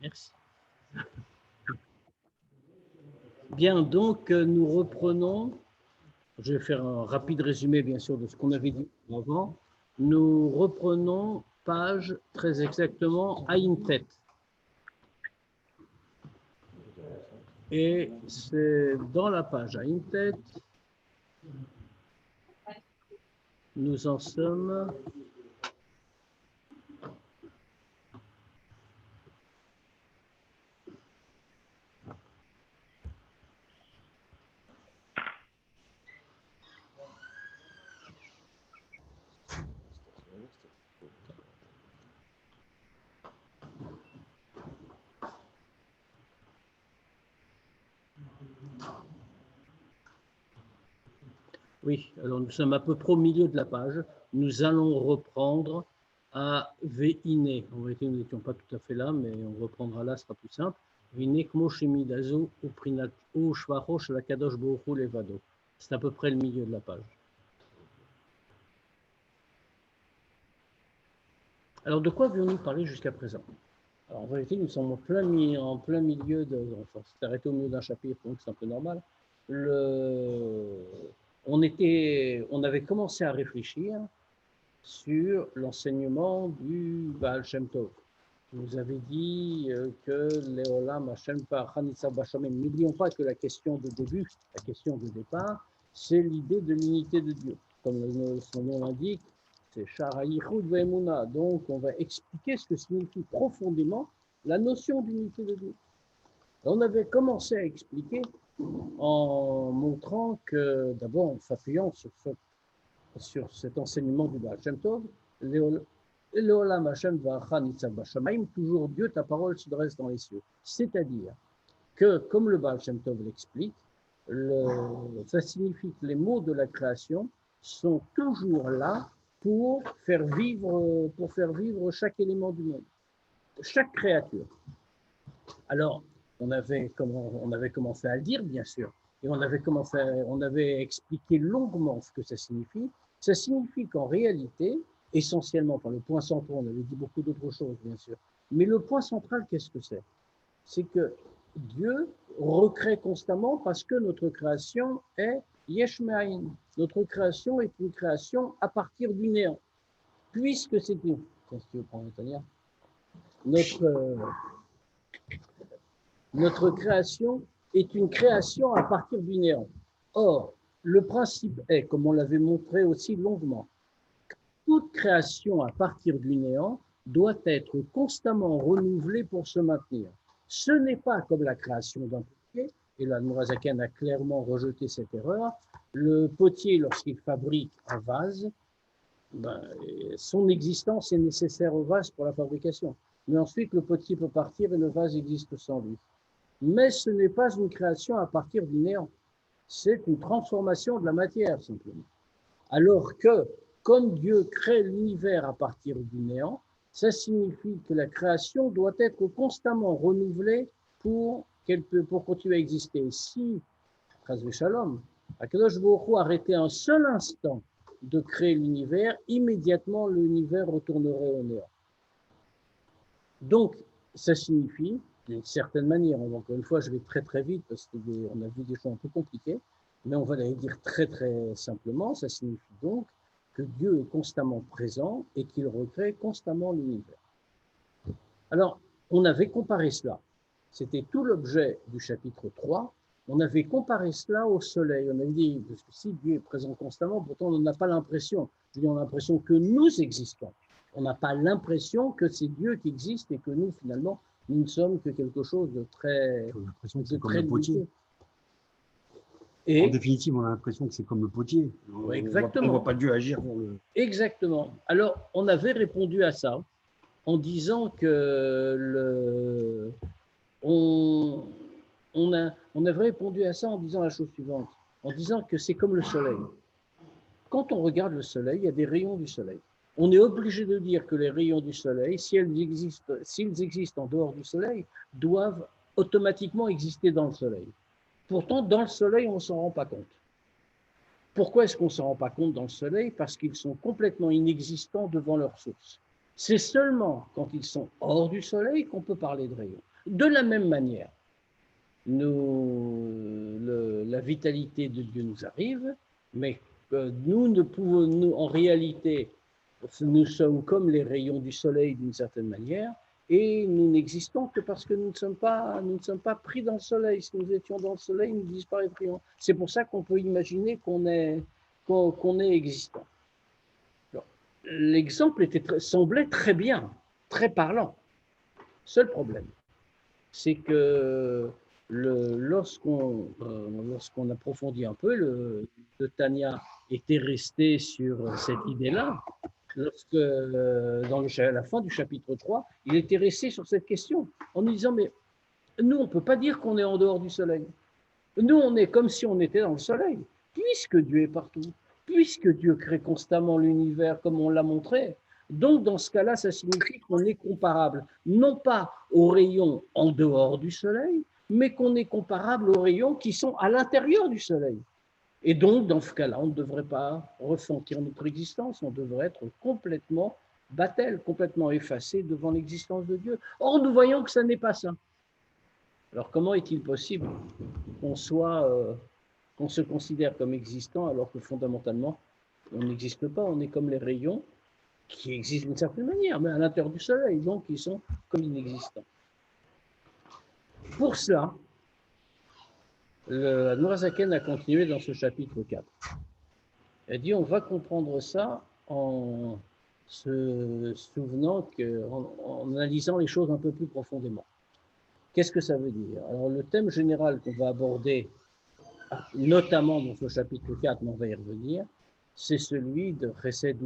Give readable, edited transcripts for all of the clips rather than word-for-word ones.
Merci. Bien, donc nous reprenons. Je vais faire un rapide résumé, bien sûr, de ce qu'on avait dit avant. Nous reprenons page très exactement Aïn Tet. Et c'est dans la page Aïn Tet, nous en sommes. Oui, alors nous sommes à peu près au milieu de la page. Nous allons reprendre à Veine. En vérité, nous n'étions pas tout à fait là, mais on reprendra là, ce sera plus simple. Veine kmo shemidazo uprinat o shvarosh la kadosh bohu levado. C'est à peu près le milieu de la page. Alors, de quoi avions-nous parlé jusqu'à présent? Alors, en vérité, nous sommes en plein milieu de. Enfin, c'est arrêté au milieu d'un chapitre, donc c'est un peu normal. On avait commencé à réfléchir sur l'enseignement du Baal Shem Tov. Vous avez dit que Léolam Hashem par Hanitza Bachamim. N'oublions pas que la question de début, la question de départ, c'est l'idée de l'unité de Dieu. Comme son nom l'indique, c'est Shara Yichud Ve'emuna. Donc, on va expliquer ce que signifie profondément la notion d'unité de Dieu. On avait commencé à expliquer en montrant que, d'abord, en s'appuyant sur cet enseignement du Baal Shem Tov, Léolam Hashem va'acha nitzav b'shamayim, toujours Dieu, ta parole se dresse dans les cieux. C'est-à-dire que, comme le Baal Shem Tov l'explique, ça signifie que les mots de la création sont toujours là pour faire vivre chaque élément du monde, chaque créature. Alors, on avait commencé à le dire, bien sûr, et on avait expliqué longuement ce que ça signifie. Ça signifie qu'en réalité, essentiellement, par le point central, on avait dit beaucoup d'autres choses, bien sûr, mais le point central, qu'est-ce que c'est? C'est que Dieu recrée constamment parce que notre création est yesh me'ayin. Notre création est une création à partir du néant. Puisque c'est une... Qu'est-ce que tu veux prendre, Tania? Notre création est une création à partir du néant. Or, le principe est, comme on l'avait montré aussi longuement, toute création à partir du néant doit être constamment renouvelée pour se maintenir. Ce n'est pas comme la création d'un potier, et là, Mourazakan a clairement rejeté cette erreur. Le potier, lorsqu'il fabrique un vase, son existence est nécessaire au vase pour la fabrication. Mais ensuite, le potier peut partir et le vase existe sans lui. Mais ce n'est pas une création à partir du néant. C'est une transformation de la matière, simplement. Alors que, comme Dieu crée l'univers à partir du néant, ça signifie que la création doit être constamment renouvelée pour continuer à exister. Si, Chazvé Shalom, Akadosh Baruch Hu arrêtait un seul instant de créer l'univers, immédiatement l'univers retournerait au néant. Donc, ça signifie, d'une certaine manière, encore une fois, je vais très très vite parce qu'on a vu des choses un peu compliquées, mais on va les dire très très simplement, ça signifie donc que Dieu est constamment présent et qu'il recrée constamment l'univers. Alors, on avait comparé cela, c'était tout l'objet du chapitre 3, on avait comparé cela au soleil, on avait dit, parce que si Dieu est présent constamment, pourtant on n'a pas l'impression, on a l'impression que nous existons. On n'a pas l'impression que c'est Dieu qui existe et que nous, finalement, nous ne sommes que quelque chose de très... On a l'impression que c'est comme le potier. Et en définitive, on a l'impression que c'est comme le potier. Exactement. On ne voit pas Dieu agir pour le... Exactement. Alors, on avait répondu à ça en disant que on avait répondu à ça en disant la chose suivante, en disant que c'est comme le soleil. Quand on regarde le soleil, il y a des rayons du soleil. On est obligé de dire que les rayons du soleil, s'ils existent en dehors du soleil, doivent automatiquement exister dans le soleil. Pourtant, dans le soleil, on ne s'en rend pas compte. Pourquoi est-ce qu'on ne s'en rend pas compte dans le soleil? Parce qu'ils sont complètement inexistants devant leur source. C'est seulement quand ils sont hors du soleil qu'on peut parler de rayons. De la même manière, la vitalité de Dieu nous arrive, mais nous ne pouvons, nous, en réalité, nous sommes comme les rayons du soleil d'une certaine manière, et nous n'existons que parce que nous ne sommes pas pris dans le soleil. Si nous étions dans le soleil, nous disparaîtrions. C'est pour ça qu'on peut imaginer qu'on est existant. L'exemple semblait très bien, très parlant. Seul problème, c'est que lorsqu'on approfondit un peu, le Tanya était resté sur cette idée-là. Lorsque, à la fin du chapitre 3, il était resté sur cette question, en nous disant, mais nous, on ne peut pas dire qu'on est en dehors du soleil. Nous, on est comme si on était dans le soleil, puisque Dieu est partout, puisque Dieu crée constamment l'univers comme on l'a montré. Donc, dans ce cas-là, ça signifie qu'on est comparable, non pas aux rayons en dehors du soleil, mais qu'on est comparable aux rayons qui sont à l'intérieur du soleil. Et donc, dans ce cas-là, on ne devrait pas ressentir notre existence, on devrait être complètement battel, complètement effacé devant l'existence de Dieu. Or, nous voyons que ça n'est pas ça. Alors, comment est-il possible qu'on se considère comme existant alors que fondamentalement, on n'existe pas, on est comme les rayons qui existent d'une certaine manière, mais à l'intérieur du soleil, donc ils sont comme inexistants. Pour cela, le Nourazaken a continué dans ce chapitre 4. Elle dit, on va comprendre ça en se souvenant, en analysant les choses un peu plus profondément. Qu'est-ce que ça veut dire? Alors, le thème général qu'on va aborder, notamment dans ce chapitre 4, mais on va y revenir, c'est celui de Chesed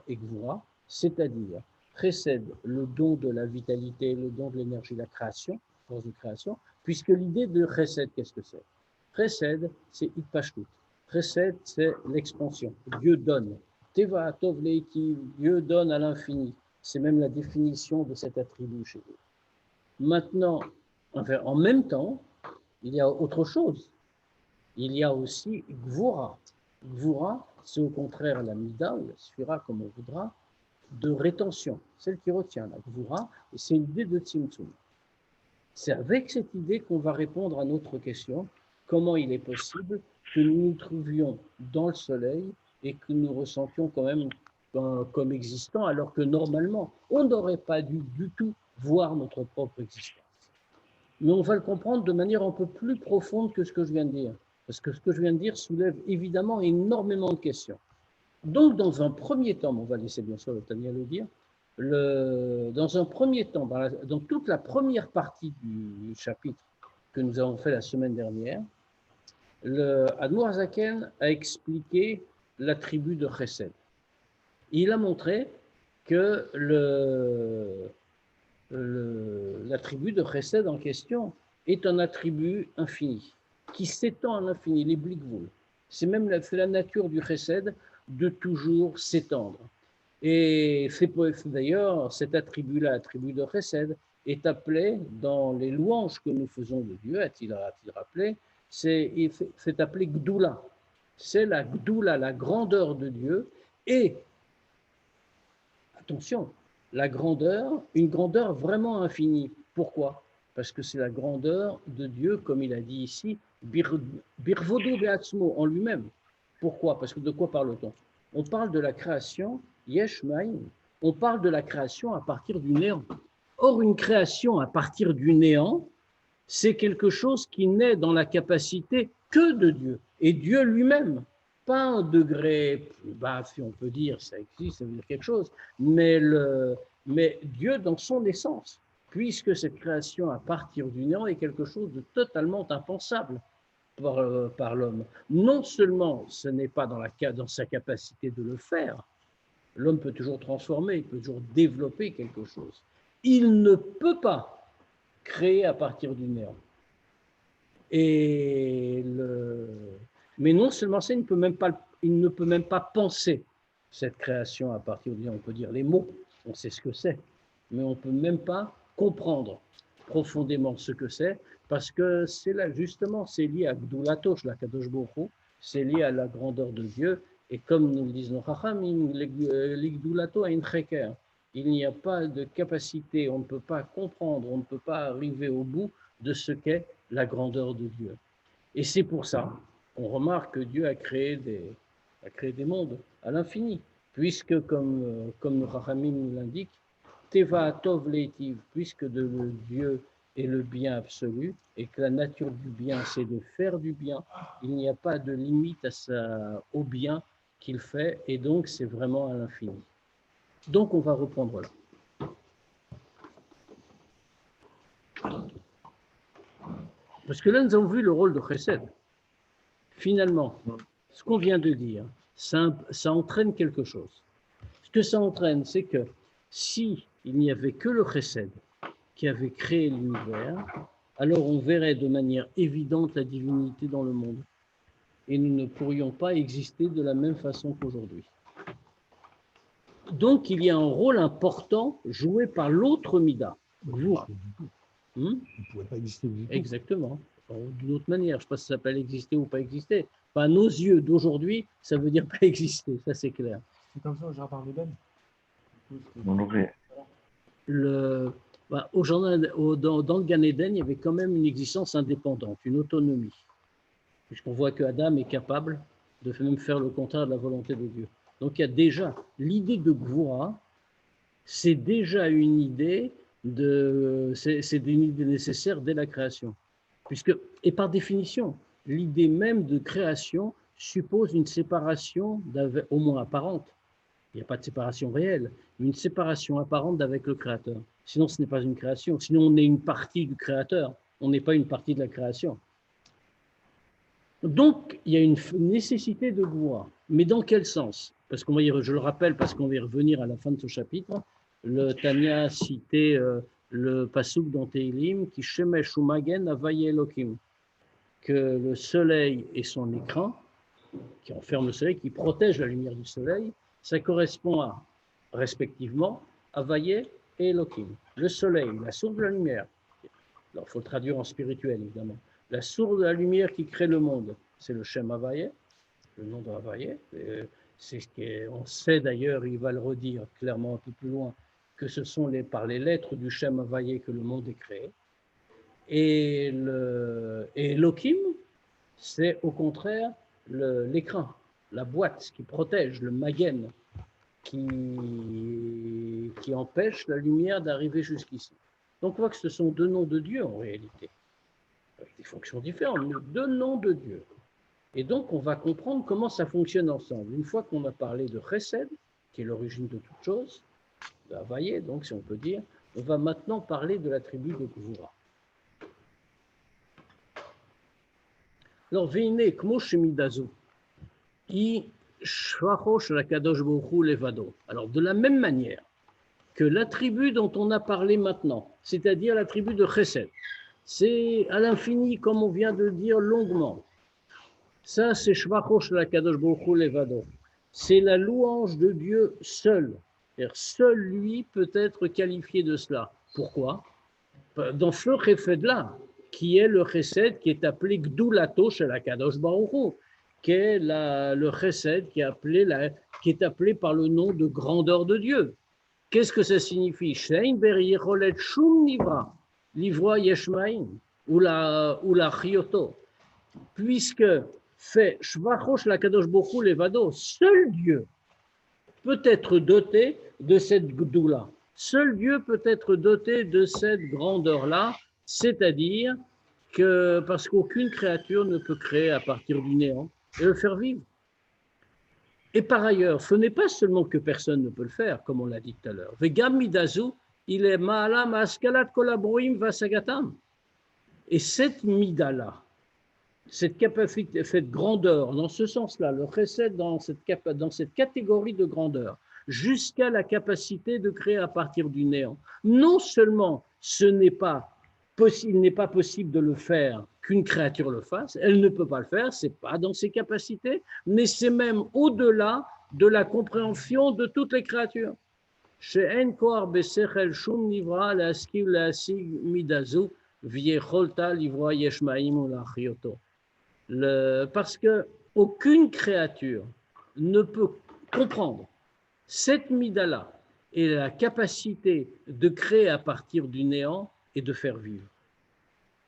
et Gvura, c'est-à-dire Chesed, le don de la vitalité, le don de l'énergie de la création, force de création, puisque l'idée de Chesed, qu'est-ce que c'est? Chesed, c'est Itpashtut. Chesed, c'est l'expansion. Dieu donne. Teva, Tov, Leiti, Dieu donne à l'infini. C'est même la définition de cet attribut chez eux. Maintenant, enfin, en même temps, il y a autre chose. Il y a aussi Gvura. Gvura, c'est au contraire la Mida, ou la Sphira, comme on voudra, de rétention, celle qui retient la Gvura, et c'est l'idée de Tzimtzum. C'est avec cette idée qu'on va répondre à notre question, comment il est possible que nous nous trouvions dans le soleil et que nous ressentions quand même comme existants, alors que normalement, on n'aurait pas dû du tout voir notre propre existence. Mais on va le comprendre de manière un peu plus profonde que ce que je viens de dire. Parce que ce que je viens de dire soulève évidemment énormément de questions. Donc, dans un premier temps, on va laisser bien sûr le Tania le dire, dans un premier temps, dans toute la première partie du chapitre que nous avons fait la semaine dernière, le Admour Hazaken a expliqué l'attribut de Chesed. Il a montré que l'attribut de Chesed en question est un attribut infini, qui s'étend à l'infini, les blikvul. C'est même la nature du Chesed de toujours s'étendre. Et c'est d'ailleurs cet attribut-là, l'attribut de Chesed, est appelé dans les louanges que nous faisons de Dieu, a-t-il rappelé, c'est appelé Gdoula. C'est la Gdoula, la grandeur de Dieu, et attention, la grandeur, une grandeur vraiment infinie. Pourquoi? Parce que c'est la grandeur de Dieu, comme il a dit ici, Birvodo Beatzmo, en lui-même. Pourquoi? Parce que de quoi parle-t-on? On parle de la création, Yesh Maïm, on parle de la création à partir du néant. Or, une création à partir du néant, c'est quelque chose qui naît dans la capacité que de Dieu, et Dieu lui-même. Pas un degré plus bas, si on peut dire, ça existe, ça veut dire quelque chose, mais Dieu dans son essence, puisque cette création à partir du néant est quelque chose de totalement impensable par l'homme. Non seulement ce n'est pas dans sa capacité de le faire, l'homme peut toujours transformer, il peut toujours développer quelque chose. Il ne peut pas créer à partir du néant. Mais non seulement ça, il ne peut même pas penser cette création à partir du néant. On peut dire les mots, on sait ce que c'est, mais on ne peut même pas comprendre profondément ce que c'est, parce que c'est là, justement, c'est lié à Gdoulatosh, la Kadosh Baruch Hu, c'est lié à la grandeur de Dieu, et comme nous le disent nos Chachamim, l'Igdoulato a une cheker. il n'y a pas de capacité, on ne peut pas comprendre, on ne peut pas arriver au bout de ce qu'est la grandeur de Dieu. Et c'est pour ça qu'on remarque que Dieu a créé des mondes à l'infini, puisque comme le Chachamim nous l'indique, Teva Tov Leitiv, puisque le Dieu est le bien absolu et que la nature du bien, c'est de faire du bien, il n'y a pas de limite au bien qu'il fait, et donc c'est vraiment à l'infini. Donc on va reprendre là. Parce que là, nous avons vu le rôle de Chesed. Finalement, ce qu'on vient de dire, ça entraîne quelque chose. Ce que ça entraîne, c'est que si il n'y avait que le Chesed qui avait créé l'univers, alors on verrait de manière évidente la divinité dans le monde. Et nous ne pourrions pas exister de la même façon qu'aujourd'hui. Donc, il y a un rôle important joué par l'autre Mida, vous. Il ne pouvait pas exister du tout. Exactement. D'une autre manière, je ne sais pas si ça s'appelle exister ou pas exister. Enfin, à nos yeux d'aujourd'hui, ça veut dire pas exister, ça c'est clair. C'est comme ça au Jardin d'Éden. Dans le Gan Eden, il y avait quand même une existence indépendante, une autonomie. Puisqu'on voit que Adam est capable de même faire le contraire de la volonté de Dieu. Donc il y a déjà l'idée de Gvura, c'est déjà une idée nécessaire dès la création. Et par définition, l'idée même de création suppose une séparation, au moins apparente. Il n'y a pas de séparation réelle, mais une séparation apparente avec le Créateur. Sinon, ce n'est pas une création. Sinon, on est une partie du Créateur. On n'est pas une partie de la création. Donc, il y a une nécessité de Gvura. Mais dans quel sens? Parce qu'on va je le rappelle, parce qu'on va y revenir à la fin de ce chapitre. Le Tanya citait le pasuk dans Teilim qui shemesh umagen avaye Elokim, que le soleil et son écran, qui enferme le soleil, qui protège la lumière du soleil, ça correspond à, respectivement, avaye et Elokim. Le soleil, la source de la lumière. Alors, il faut le traduire en spirituel, évidemment. La source de la lumière qui crée le monde, c'est le Shem Havaye, le nom de Havaye. C'est ce qu'on sait d'ailleurs, il va le redire clairement un peu plus loin, que ce sont par les lettres du Shem Havaye que le monde est créé. Et Elohim, c'est au contraire l'écran, la boîte qui protège, le magen, qui empêche la lumière d'arriver jusqu'ici. Donc on voit que ce sont deux noms de Dieu en réalité, avec des fonctions différentes, mais deux noms de Dieu. Et donc on va comprendre comment ça fonctionne ensemble. Une fois qu'on a parlé de Chesed, qui est l'origine de toute chose, de Havaye, donc si on peut dire, on va maintenant parler de la tribu de Gvura. Alors, Veine, Kmo Shemidazu, I Shvachosh la Kadosh Bohu Levado. Alors, de la même manière que la tribu dont on a parlé maintenant, c'est-à-dire la tribu de Chesed, c'est à l'infini, comme on vient de dire longuement. Ça, c'est Shvachosh la Kadosh Bohu Levado. C'est la louange de Dieu seul. Seul lui peut être qualifié de cela. Pourquoi? Dans ce Chesed-là, qui est le Chesed qui est appelé Gdoulato chez la Kadosh Baruch Hu, qui est le Chesed qui est appelé par le nom de grandeur de Dieu. Qu'est-ce que ça signifie? Shein ber yecholet shum nivra, livra yeshmaim, ou la chioto. Puisque fait Shvachosh la Kadosh Baruch Hu levado, seul Dieu peut être doté de cette Gdoula. Seul Dieu peut être doté de cette grandeur-là, c'est-à-dire que parce qu'aucune créature ne peut créer à partir du néant et le faire vivre. Et par ailleurs, ce n'est pas seulement que personne ne peut le faire, comme on l'a dit tout à l'heure. Vegam midazu, il est ma'alam askalat kolabroim vasagatam. Et cette mida-là, cette capacité, cette grandeur, dans ce sens-là, le chesed dans cette catégorie de grandeur, jusqu'à la capacité de créer à partir du néant. Non seulement il n'est pas possible de le faire qu'une créature le fasse, elle ne peut pas le faire, ce n'est pas dans ses capacités, mais c'est même au-delà de la compréhension de toutes les créatures. She'en koar besechel shum nivra la'askiv la'asig midazu v'yecholta livra yeshmaim ou la'achioto. Parce qu'aucune créature ne peut comprendre cette mida-là et la capacité de créer à partir du néant et de faire vivre.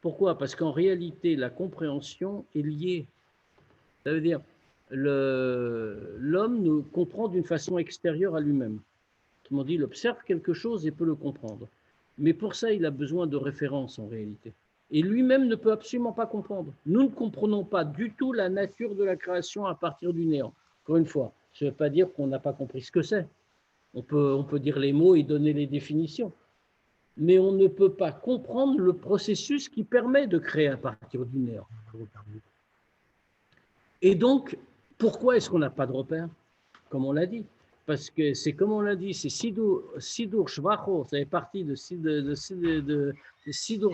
Pourquoi? Parce qu'en réalité, la compréhension est liée. Ça veut dire, l'homme nous comprend d'une façon extérieure à lui-même. Autrement dit, il observe quelque chose et peut le comprendre. Mais pour ça, il a besoin de références en réalité. Et lui-même ne peut absolument pas comprendre. Nous ne comprenons pas du tout la nature de la création à partir du néant. Encore une fois, ça ne veut pas dire qu'on n'a pas compris ce que c'est. On peut dire les mots et donner les définitions. Mais on ne peut pas comprendre le processus qui permet de créer à partir du néant. Et donc, pourquoi est-ce qu'on n'a pas de repère? Comme on l'a dit. Parce que c'est comme on l'a dit, c'est Sidur Shvacho, ça fait partie de Sidur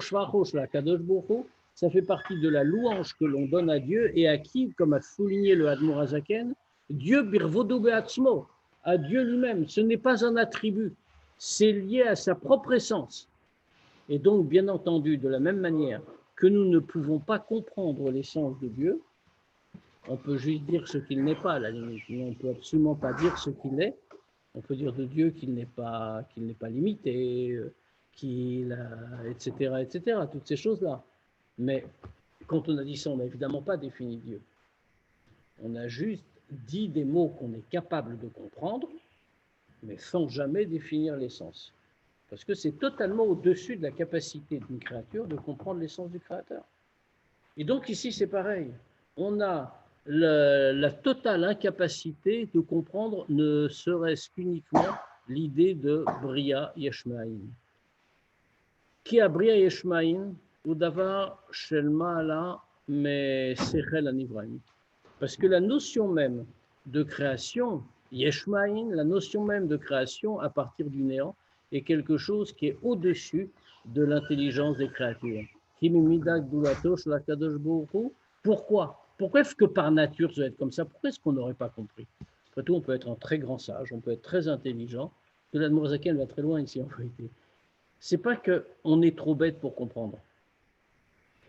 Shvacho, la Kadosh Baruch Hu, ça fait partie de la louange que l'on donne à Dieu et à qui, comme a souligné le Admor Hazaken, Dieu birvodo be'atzmo, à Dieu lui-même. Ce n'est pas un attribut, c'est lié à sa propre essence. Et donc, bien entendu, de la même manière que nous ne pouvons pas comprendre l'essence de Dieu, on peut juste dire ce qu'il n'est pas, à la limite. Mais on ne peut absolument pas dire ce qu'il est. On peut dire de Dieu qu'il n'est pas limité, etc., etc., toutes ces choses-là. Mais quand on a dit ça, on n'a évidemment pas défini Dieu. On a juste dit des mots qu'on est capable de comprendre, mais sans jamais définir l'essence. Parce que c'est totalement au-dessus de la capacité d'une créature de comprendre l'essence du Créateur. Et donc ici, c'est pareil. On a la totale incapacité de comprendre ne serait-ce qu'uniquement l'idée de Bria Yeshmaïn. Qui a Bria Yeshmaïn ou davar shel ma'ala mais sechel anivraim. Parce que la notion même de création, Yeshmaïn, la notion même de création à partir du néant, est quelque chose qui est au-dessus de l'intelligence des créatures. Pourquoi? Pourquoi est-ce que par nature ça doit être comme ça? Pourquoi est-ce qu'on n'aurait pas compris? Après tout, on peut être un très grand sage, on peut être très intelligent, que l'Admor Hazaken va très loin ici en vérité. C'est pas qu'on est trop bête pour comprendre.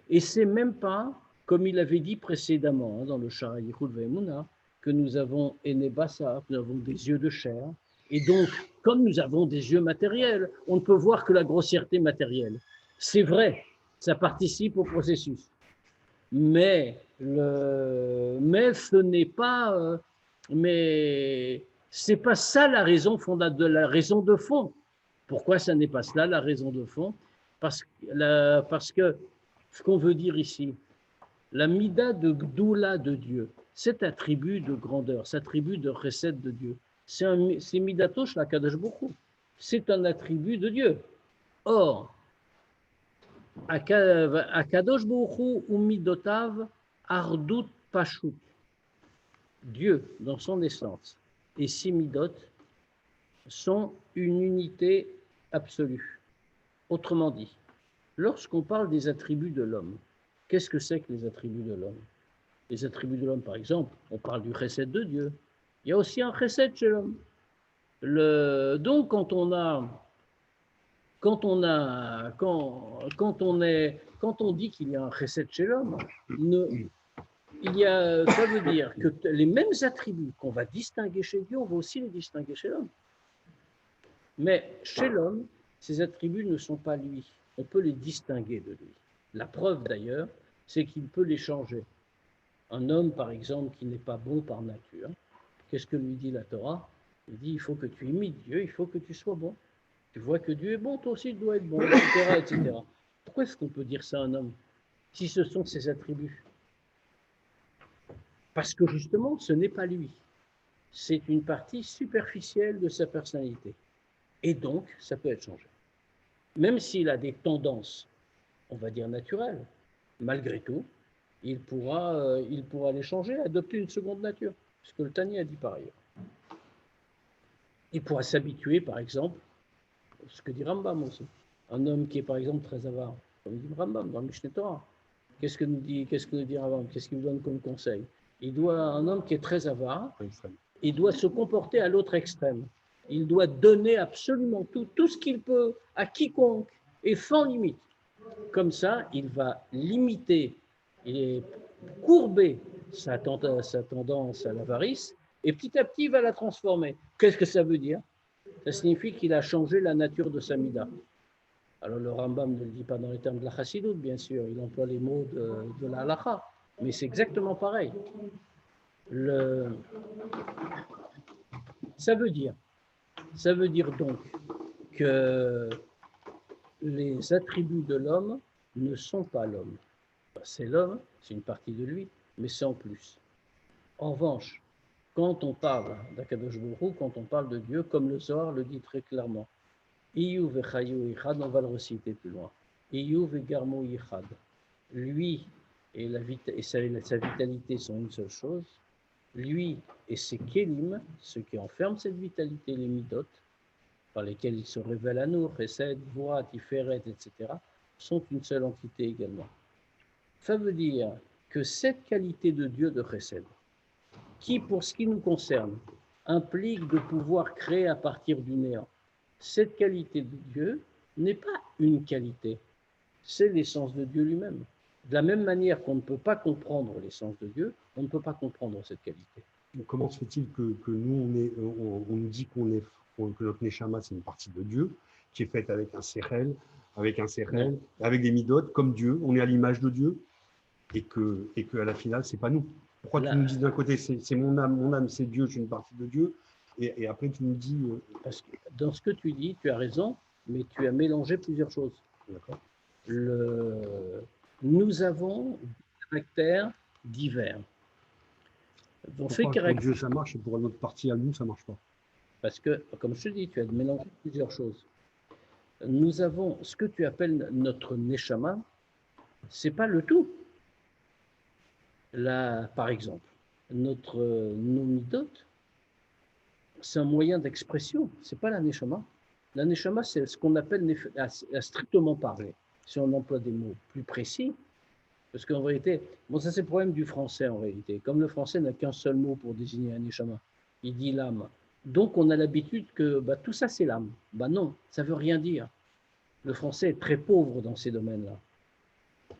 Et c'est même pas, comme il avait dit précédemment dans le Shara Yichud Ve'emunah, que nous avons Ene Basar, nous avons des yeux de chair, et donc, comme nous avons des yeux matériels, on ne peut voir que la grossièreté matérielle. C'est vrai, ça participe au processus. Mais ce n'est pas, mais c'est pas ça la raison la raison de fond. Pourquoi ça n'est pas cela la raison de fond? Parce que ce qu'on veut dire ici, la mida de Gdoula de Dieu, cet attribut de grandeur, cet attribut de recette de Dieu, c'est midatosh la Kadosh Baruch Hu. C'est un attribut de Dieu. Or, Akadosh Baruch Hu umidotav ardut pashut. Dieu, dans son essence, et ses midot sont une unité absolue. Autrement dit, lorsqu'on parle des attributs de l'homme, qu'est-ce que c'est que les attributs de l'homme? Les attributs de l'homme, par exemple, on parle du chesed de Dieu. Il y a aussi un chesed chez l'homme. Donc, quand on dit qu'il y a un chesed chez l'homme, ça veut dire que les mêmes attributs qu'on va distinguer chez Dieu, on va aussi les distinguer chez l'homme. Mais chez l'homme, ces attributs ne sont pas lui. On peut les distinguer de lui. La preuve d'ailleurs, c'est qu'il peut les changer. Un homme, par exemple, qui n'est pas bon par nature, qu'est-ce que lui dit la Torah? Il dit, il faut que tu imites Dieu, il faut que tu sois bon. Tu vois que Dieu est bon, toi aussi tu dois être bon, etc., etc. Pourquoi est-ce qu'on peut dire ça à un homme si ce sont ses attributs? Parce que justement, ce n'est pas lui. C'est une partie superficielle de sa personnalité. Et donc, ça peut être changé. Même s'il a des tendances, on va dire naturelles, malgré tout, il pourra les changer, adopter une seconde nature. Ce que le Tani a dit par ailleurs. Il pourra s'habituer, par exemple, ce que dit Rambam aussi. Un homme qui est, par exemple, très avare, comme dit Rambam dans le Mishneh Torah. Qu'est-ce que nous dit Rambam? Qu'est-ce qu'il nous donne comme conseil? Un homme qui est très avare, il doit se comporter à l'autre extrême. Il doit donner absolument tout ce qu'il peut à quiconque et sans limite. Comme ça, il va limiter et courber sa tendance à l'avarice et petit à petit, il va la transformer. Qu'est-ce que ça veut dire? Ça signifie qu'il a changé la nature de sa mida. Alors le Rambam ne le dit pas dans les termes de la chassidoute, bien sûr, il emploie les mots de la halakha, mais c'est exactement pareil. Ça veut dire donc que les attributs de l'homme ne sont pas l'homme. C'est l'homme, c'est une partie de lui, mais c'est en plus. En revanche, quand on parle d'Akadosh Baruch Hu, quand on parle de Dieu, comme le Zohar le dit très clairement, Iyu vechayu yichad, on va le reciter plus loin. Iyu vegarmo yichad. Lui et sa vitalité sont une seule chose. Lui et ses kélim, ce qui enferme cette vitalité, les midot, par lesquels il se révèle à nous, Chesed, Voa, Tiferet, etc., sont une seule entité également. Ça veut dire que cette qualité de Dieu de Chesed, qui, pour ce qui nous concerne, implique de pouvoir créer à partir du néant, cette qualité de Dieu n'est pas une qualité, c'est l'essence de Dieu lui-même. De la même manière qu'on ne peut pas comprendre l'essence de Dieu, on ne peut pas comprendre cette qualité. Comment se fait-il que nous, on nous dit que notre Neshama, c'est une partie de Dieu, qui est faite avec un Sechel, avec des midotes, comme Dieu, on est à l'image de Dieu, et que à la finale, c'est pas nous. Pourquoi tu nous dis d'un côté, c'est mon âme, c'est Dieu, je suis une partie de Dieu, et après tu nous dis... Parce que dans ce que tu dis, tu as raison, mais tu as mélangé plusieurs choses. D'accord. Nous avons des caractères divers. Pourquoi pour Dieu ça marche et pour notre partie à nous ça marche pas? Parce que, comme je te dis, tu as mélangé plusieurs choses. Nous avons ce que tu appelles notre neshama, c'est pas le tout. Là, par exemple, nos midot, c'est un moyen d'expression, c'est pas la neshama. La neshama, c'est ce qu'on appelle à strictement parler. Si on emploie des mots plus précis, parce qu'en réalité, bon, ça c'est le problème du français en réalité. Comme le français n'a qu'un seul mot pour désigner un neshama, il dit l'âme. Donc on a l'habitude que tout ça c'est l'âme. Non, ça veut rien dire. Le français est très pauvre dans ces domaines-là.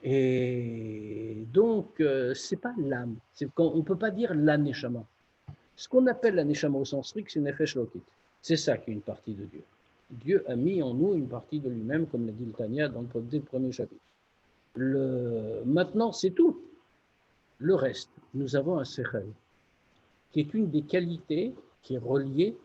Et donc c'est pas l'âme. On ne peut pas dire la neshama. Ce qu'on appelle la neshama au sens strict, c'est nefesh lokit. C'est ça qui est une partie de Dieu. Dieu a mis en nous une partie de lui-même, comme l'a dit le Tanya dès le premier chapitre. Maintenant, c'est tout. Le reste, nous avons un sechel, qui est une des qualités qui est reliée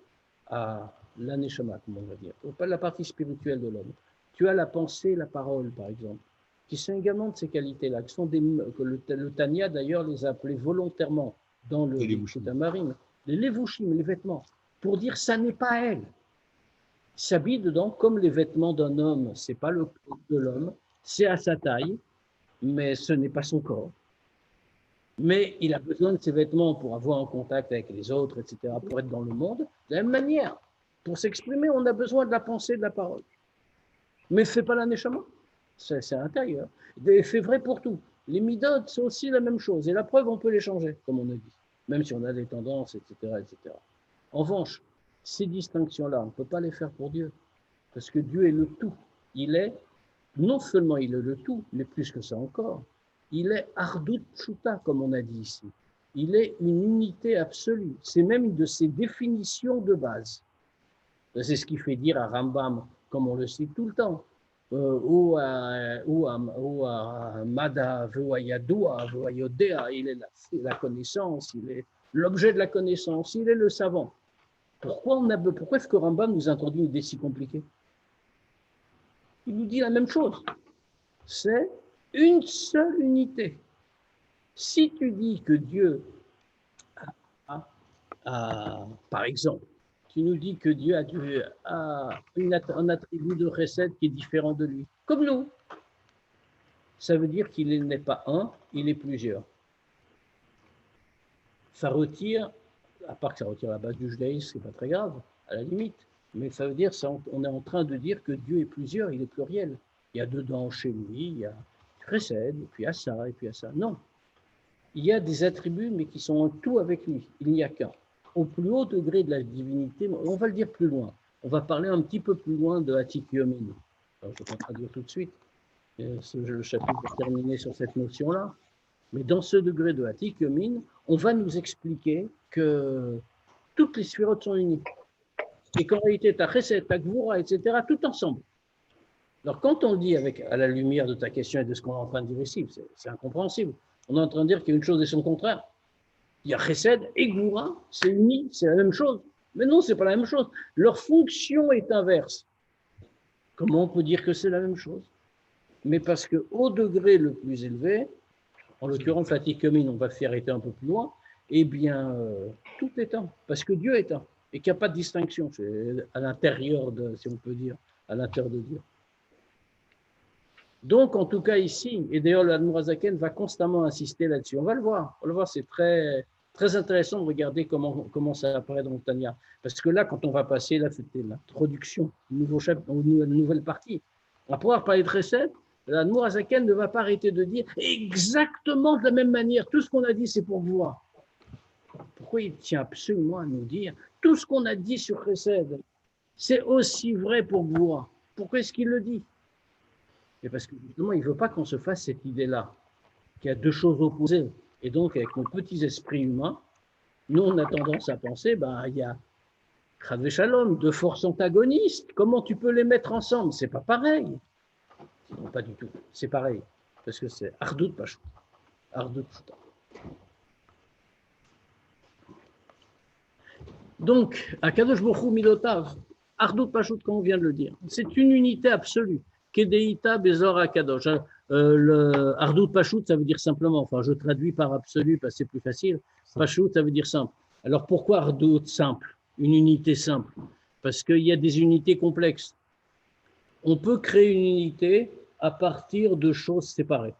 à l'aneshama, comme on va dire, pas la partie spirituelle de l'homme. Tu as la pensée, la parole, par exemple, qui sont également de ces qualités-là, qui sont que le Tanya, d'ailleurs, les a appelés volontairement dans le Tamarim, les levushim, les vêtements, pour dire ça n'est pas elle. Il s'habille dedans comme les vêtements d'un homme, c'est pas le corps de l'homme, c'est à sa taille, mais ce n'est pas son corps. Mais il a besoin de ses vêtements pour avoir un contact avec les autres, etc., pour être dans le monde. De la même manière, pour s'exprimer, on a besoin de la pensée, de la parole. Mais ce n'est pas la neshama, c'est à l'intérieur. Et c'est vrai pour tout. Les midot, c'est aussi la même chose. Et la preuve, on peut les changer, comme on a dit, même si on a des tendances, etc., etc. En revanche, ces distinctions-là, on ne peut pas les faire pour Dieu, parce que Dieu est le tout. Il est, non seulement il est le tout, mais plus que ça encore, il est Ardut Pshuta, comme on a dit ici. Il est une unité absolue. C'est même une de ses définitions de base. C'est ce qui fait dire à Rambam, comme on le cite tout le temps, ou à Mada, ou à Yadoua, ou à Yodéa, il est la connaissance, il est l'objet de la connaissance, il est le savant. Pourquoi est-ce que Rambam nous introduit une idée si compliquée? Il nous dit la même chose. C'est une seule unité. Si tu dis que Dieu a, par exemple, tu nous dis que Dieu a un attribut de chesed qui est différent de lui, comme nous, ça veut dire qu'il n'est pas un, il est plusieurs. Ça retire, à part que ça retire la base du judaïsme, c'est pas très grave, à la limite, mais ça veut dire on est en train de dire que Dieu est plusieurs, il est pluriel. Il y a dedans chez lui, il y a chesed, et puis à ça, et puis à ça. Non. Il y a des attributs, mais qui sont en tout avec lui. Il n'y a qu'un. Au plus haut degré de la divinité, on va le dire plus loin. On va parler un petit peu plus loin de Atik Yomin. Alors, je vais traduire tout de suite. Le chapitre va terminer sur cette notion-là. Mais dans ce degré de Atik Yomin, on va nous expliquer que toutes les sphirotes sont unies. et qu'en réalité, tu as Chesed, tu as Gvura, etc., tout ensemble. Alors, quand on dit à la lumière de ta question et de ce qu'on est en train de dire ici, c'est incompréhensible. On est en train de dire qu'il y a une chose et son contraire. Il y a Chesed et Gvura, c'est uni, c'est la même chose. Mais non, ce n'est pas la même chose. Leur fonction est inverse. Comment on peut dire que c'est la même chose? Mais parce qu'au degré le plus élevé, en l'occurrence la Tikkumin, on va faire arrêter un peu plus loin, eh bien, tout est un, parce que Dieu est un, et qu'il n'y a pas de distinction à l'intérieur de, si on peut dire, à l'intérieur de Dieu. Donc, en tout cas ici, et d'ailleurs l'Admour Hazaken va constamment insister là-dessus, on va le voir, c'est très, très intéressant de regarder comment ça apparaît dans le Tanya, parce que là, quand on va passer, là c'était l'introduction, une nouvelle partie, on va pouvoir parler de Chesed. L'Admour Hazaken ne va pas arrêter de dire exactement de la même manière, tout ce qu'on a dit c'est pour voir. Pourquoi il tient absolument à nous dire tout ce qu'on a dit sur Chesed, c'est aussi vrai pour voir. Pourquoi est-ce qu'il le dit? Et parce que justement, il ne veut pas qu'on se fasse cette idée-là, qu'il y a deux choses opposées. Et donc, avec nos petits esprits humains, nous, on a tendance à penser, il y a Chad Shalom, deux forces antagonistes. Comment tu peux les mettre ensemble? C'est pas pareil. Non, pas du tout. C'est pareil. Parce que c'est Ardout Pashut. Ardout Pashut. Donc, Akadosh Baruch Hu Milotav, Ardout Pashut, comme on vient de le dire, c'est une unité absolue. Kedeita Bezor Akadosh. Le Ardout Pashut, ça veut dire simplement, enfin, je traduis par absolu parce que c'est plus facile. Pashut, ça veut dire simple. Alors pourquoi Ardout simple? Une unité simple? Parce qu'il y a des unités complexes. On peut créer une unité à partir de choses séparées.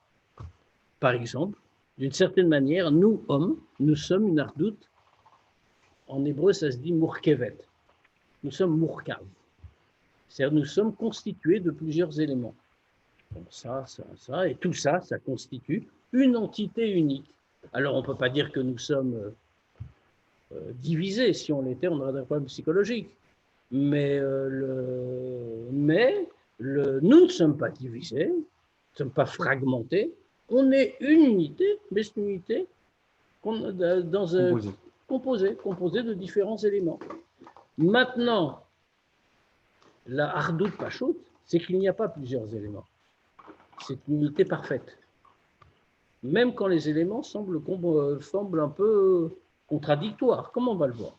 Par exemple, d'une certaine manière, nous, hommes, nous sommes une Ardout. En hébreu, ça se dit Murkevet. Nous sommes Murkav. C'est-à-dire nous sommes constitués de plusieurs éléments. Donc ça, et tout ça, ça constitue une entité unique. Alors, on ne peut pas dire que nous sommes divisés. Si on l'était, on aurait des problèmes psychologiques. Mais, nous ne sommes pas divisés, nous ne sommes pas fragmentés. On est une unité, mais c'est une unité composée de différents éléments. Maintenant, la Ardout Pashut, c'est qu'il n'y a pas plusieurs éléments. C'est une unité parfaite. Même quand les éléments semblent un peu contradictoires, comme on va le voir.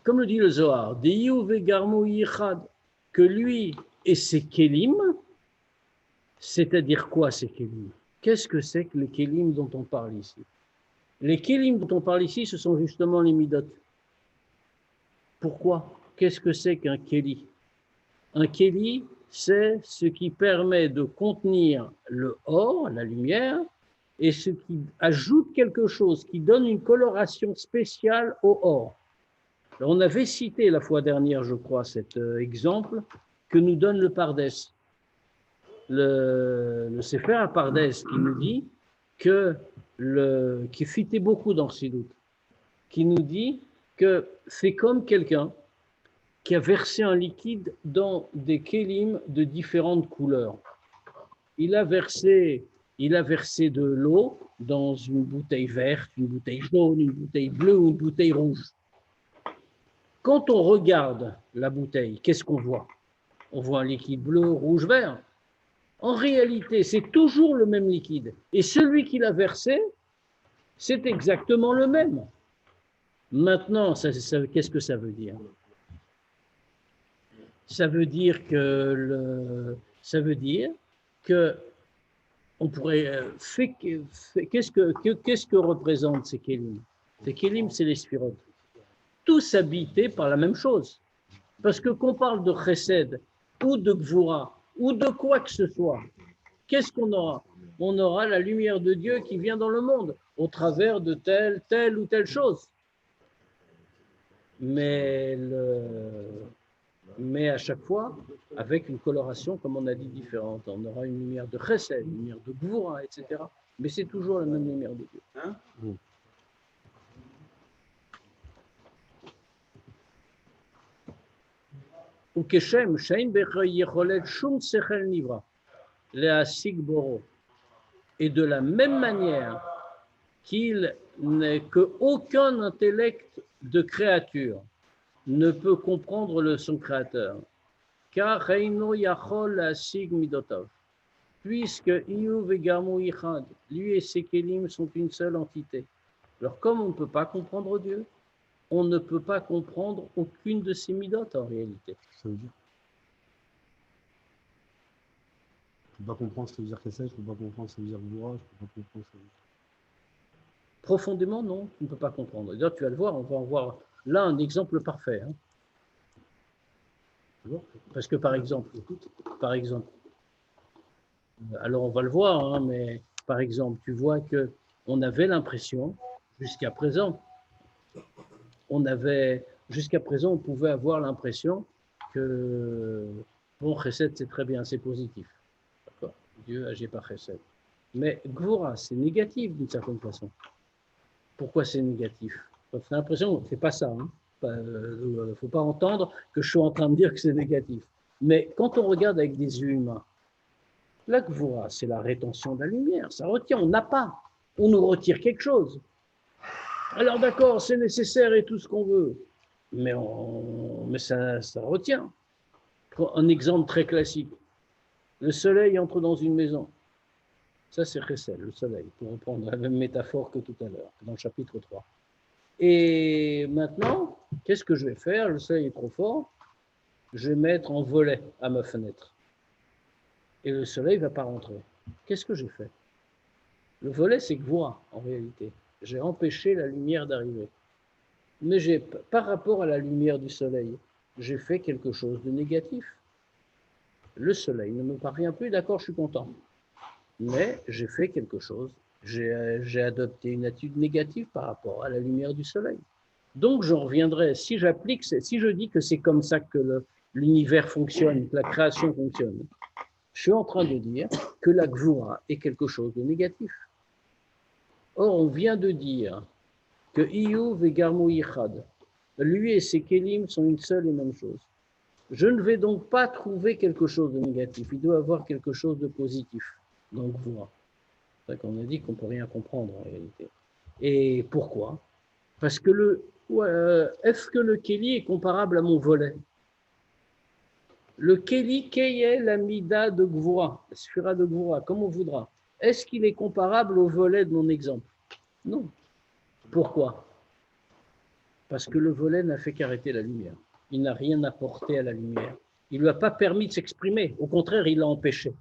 Comme le dit le Zohar, que lui et ses kélim, c'est-à-dire quoi ces kélim? Qu'est-ce que c'est que les kélim dont on parle ici? Les kélim dont on parle ici, ce sont justement les midot. Pourquoi? Qu'est-ce que c'est qu'un kéli? Un kéli, c'est ce qui permet de contenir le or, la lumière, et ce qui ajoute quelque chose, qui donne une coloration spéciale au or. Alors, on avait cité la fois dernière, je crois, cet exemple que nous donne le Pardes. Le Sefer à Pardes qui nous dit qui fitait beaucoup dans Sidout, qui nous dit que c'est comme quelqu'un qui a versé un liquide dans des kélim de différentes couleurs. Il a versé de l'eau dans une bouteille verte, une bouteille jaune, une bouteille bleue ou une bouteille rouge. Quand on regarde la bouteille, qu'est-ce qu'on voit? On voit un liquide bleu, rouge, vert. En réalité, c'est toujours le même liquide. Et celui qui l'a versé, c'est exactement le même. Maintenant, qu'est-ce que ça veut dire? Ça veut dire que on pourrait qu'est-ce que représentent ces kélim? Ces kélim, c'est les sphirotes. Tous habités par la même chose. Parce que qu'on parle de chesed ou de gvura ou de quoi que ce soit, qu'est-ce qu'on aura? On aura la lumière de Dieu qui vient dans le monde au travers de telle ou telle chose. Mais à chaque fois, avec une coloration, comme on a dit, différente. On aura une lumière de chesed, une lumière de gvura, etc. Mais c'est toujours la même lumière de Dieu. Hein? וכשם שאין בכלל יכולת שום שכל נברא להשיג בורו. Et de la même manière qu'aucun intellect de créature ne peut comprendre son créateur, car Reino Yachol Asig Midotov, puisque Iyuv et Garmo Ichad, lui et ses Kélim sont une seule entité. Alors, comme on ne peut pas comprendre Dieu, on ne peut pas comprendre aucune de ses Midot en réalité. Ça veut dire. Je ne peux pas comprendre, ça veut dire Chesed, je ne peux pas comprendre, ça veut dire Gvura, je ne peux pas comprendre, ça veut dire. Profondément, non, tu ne peux pas comprendre. D'ailleurs, tu vas le voir, on va en voir là un exemple parfait. Hein. Parce que par exemple, alors on va le voir, hein, mais par exemple, tu vois que on avait l'impression, jusqu'à présent, on pouvait avoir l'impression que, bon, Chesed, c'est très bien, c'est positif. D'accord. Dieu agit par Chesed. Mais Gvura, c'est négatif d'une certaine façon. Pourquoi c'est négatif? On a l'impression que ce n'est pas ça. Il ne faut pas entendre que je suis en train de dire que c'est négatif. Mais quand on regarde avec des yeux humains, la Gvura, c'est la rétention de la lumière. Ça retient, on n'a pas. On nous retire quelque chose. Alors d'accord, c'est nécessaire et tout ce qu'on veut. Mais ça retient. Un exemple très classique. Le soleil entre dans une maison. Ça, c'est Chesed, le soleil, pour reprendre la même métaphore que tout à l'heure, dans le chapitre 3. Et maintenant, qu'est-ce que je vais faire? Le soleil est trop fort. Je vais mettre en volet à ma fenêtre. Et le soleil ne va pas rentrer. Qu'est-ce que j'ai fait? Le volet, c'est Gvura, en réalité. J'ai empêché la lumière d'arriver. Mais par rapport à la lumière du soleil, j'ai fait quelque chose de négatif. Le soleil ne me parvient plus, d'accord, je suis content. Mais j'ai fait quelque chose. J'ai adopté une attitude négative par rapport à la lumière du soleil. Donc, j'en reviendrai, si je dis que c'est comme ça que l'univers fonctionne, que la création fonctionne, je suis en train de dire que la Gvura est quelque chose de négatif. Or, on vient de dire que Iyuv et Garmo Yichad, lui et ses Kélim sont une seule et même chose. Je ne vais donc pas trouver quelque chose de négatif, il doit y avoir quelque chose de positif dans Gvura. C'est vrai qu'on a dit qu'on ne peut rien comprendre en réalité. Et pourquoi? Parce que est-ce que le Kéli est comparable à mon volet? Le Kéli, Keyé, la Mida de Gvura, la Sphira de Gvura, comme on voudra. Est-ce qu'il est comparable au volet de mon exemple? Non. Pourquoi? Parce que le volet n'a fait qu'arrêter la lumière. Il n'a rien apporté à la lumière. Il ne lui a pas permis de s'exprimer. Au contraire, il l'a empêché.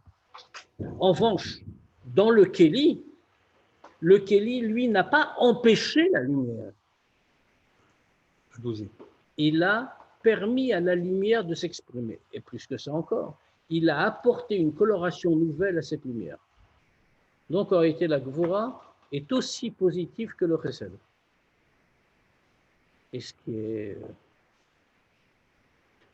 En revanche, dans le Kéli, lui, n'a pas empêché la lumière. Il a permis à la lumière de s'exprimer. Et plus que ça encore, il a apporté une coloration nouvelle à cette lumière. Donc, en réalité, la Gvura est aussi positive que le Chesed. Et ce qui est...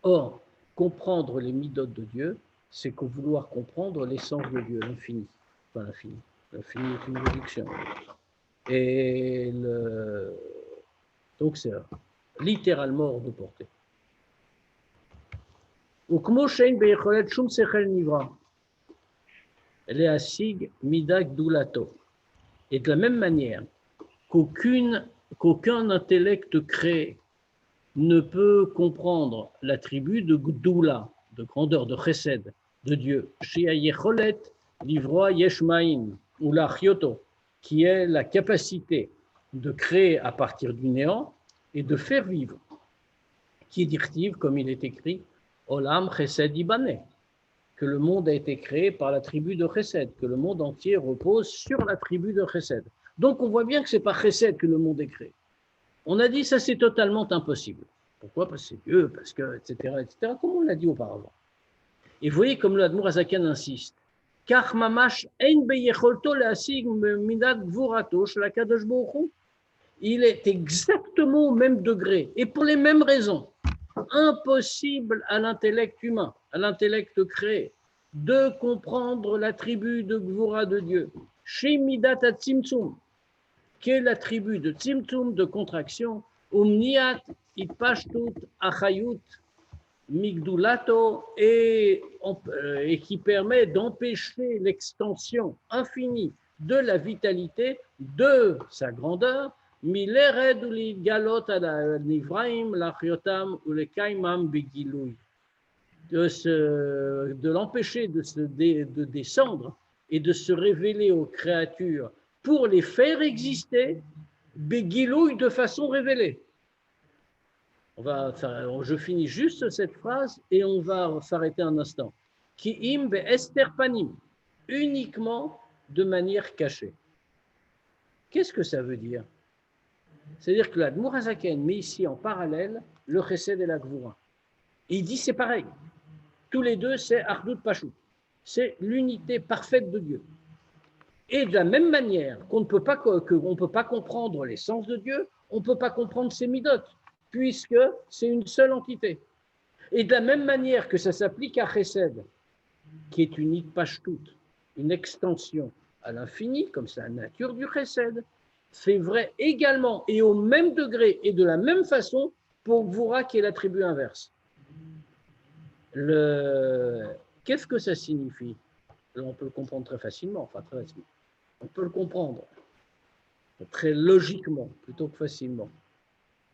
Or, comprendre les midot de Dieu, c'est vouloir comprendre l'essence de Dieu, l'infini. Enfin, l'infini. L'infini est une réduction. Et donc, c'est littéralement hors de portée. Et de la même manière qu'aucun intellect créé ne peut comprendre l'attribut de Gdoula, de grandeur, de Chesed, de Dieu, ou la Chioto, qui est la capacité de créer à partir du néant et de faire vivre, qui est directive, comme il est écrit, Olam Chesed Ibane, que le monde a été créé par la tribu de Chesed, que le monde entier repose sur la tribu de Chesed. Donc on voit bien que ce n'est pas Chesed que le monde est créé. On a dit ça c'est totalement impossible. Pourquoi? Parce que c'est Dieu, parce que, etc., comme on l'a dit auparavant. Et vous voyez comme le Admour Azakan insiste. Car mamash ein beyecholto leasig minat gvurato shel HaKadosh Baruch Hu. Il est exactement au même degré et pour les mêmes raisons impossible à l'intellect humain, à l'intellect créé, de comprendre l'attribut de Gvura de Dieu. Chez Midat Tzimtzum, qui est l'attribut de Tzimtzum, de contraction, Umniat Ipashtut Achayut Migdulato, et qui permet d'empêcher l'extension infinie de la vitalité de sa grandeur, Milered ou li galot à nivraim, l'achiotam ou le kaimam begiloui. De l'empêcher de descendre et de se révéler aux créatures pour les faire exister, begiloui de façon révélée. Je finis juste cette phrase et on va s'arrêter un instant. Ki im be ester panim, uniquement de manière cachée. Qu'est-ce que ça veut dire? C'est-à-dire que l'Admour Hazaken met ici en parallèle le Chesed et la Gvura. Et il dit c'est pareil. Tous les deux, c'est Ardut Pashut. C'est l'unité parfaite de Dieu. Et de la même manière qu'on ne peut pas, comprendre l'essence de Dieu, on ne peut pas comprendre ses midot, puisque c'est une seule entité. Et de la même manière que ça s'applique à Chesed, qui est une Pashut, une extension à l'infini, comme c'est la nature du Chesed, c'est vrai également et au même degré et de la même façon pour Gvura qui est l'attribut inverse. Qu'est-ce que ça signifie? Là, on peut le comprendre très facilement, enfin très facilement. On peut le comprendre très logiquement plutôt que facilement.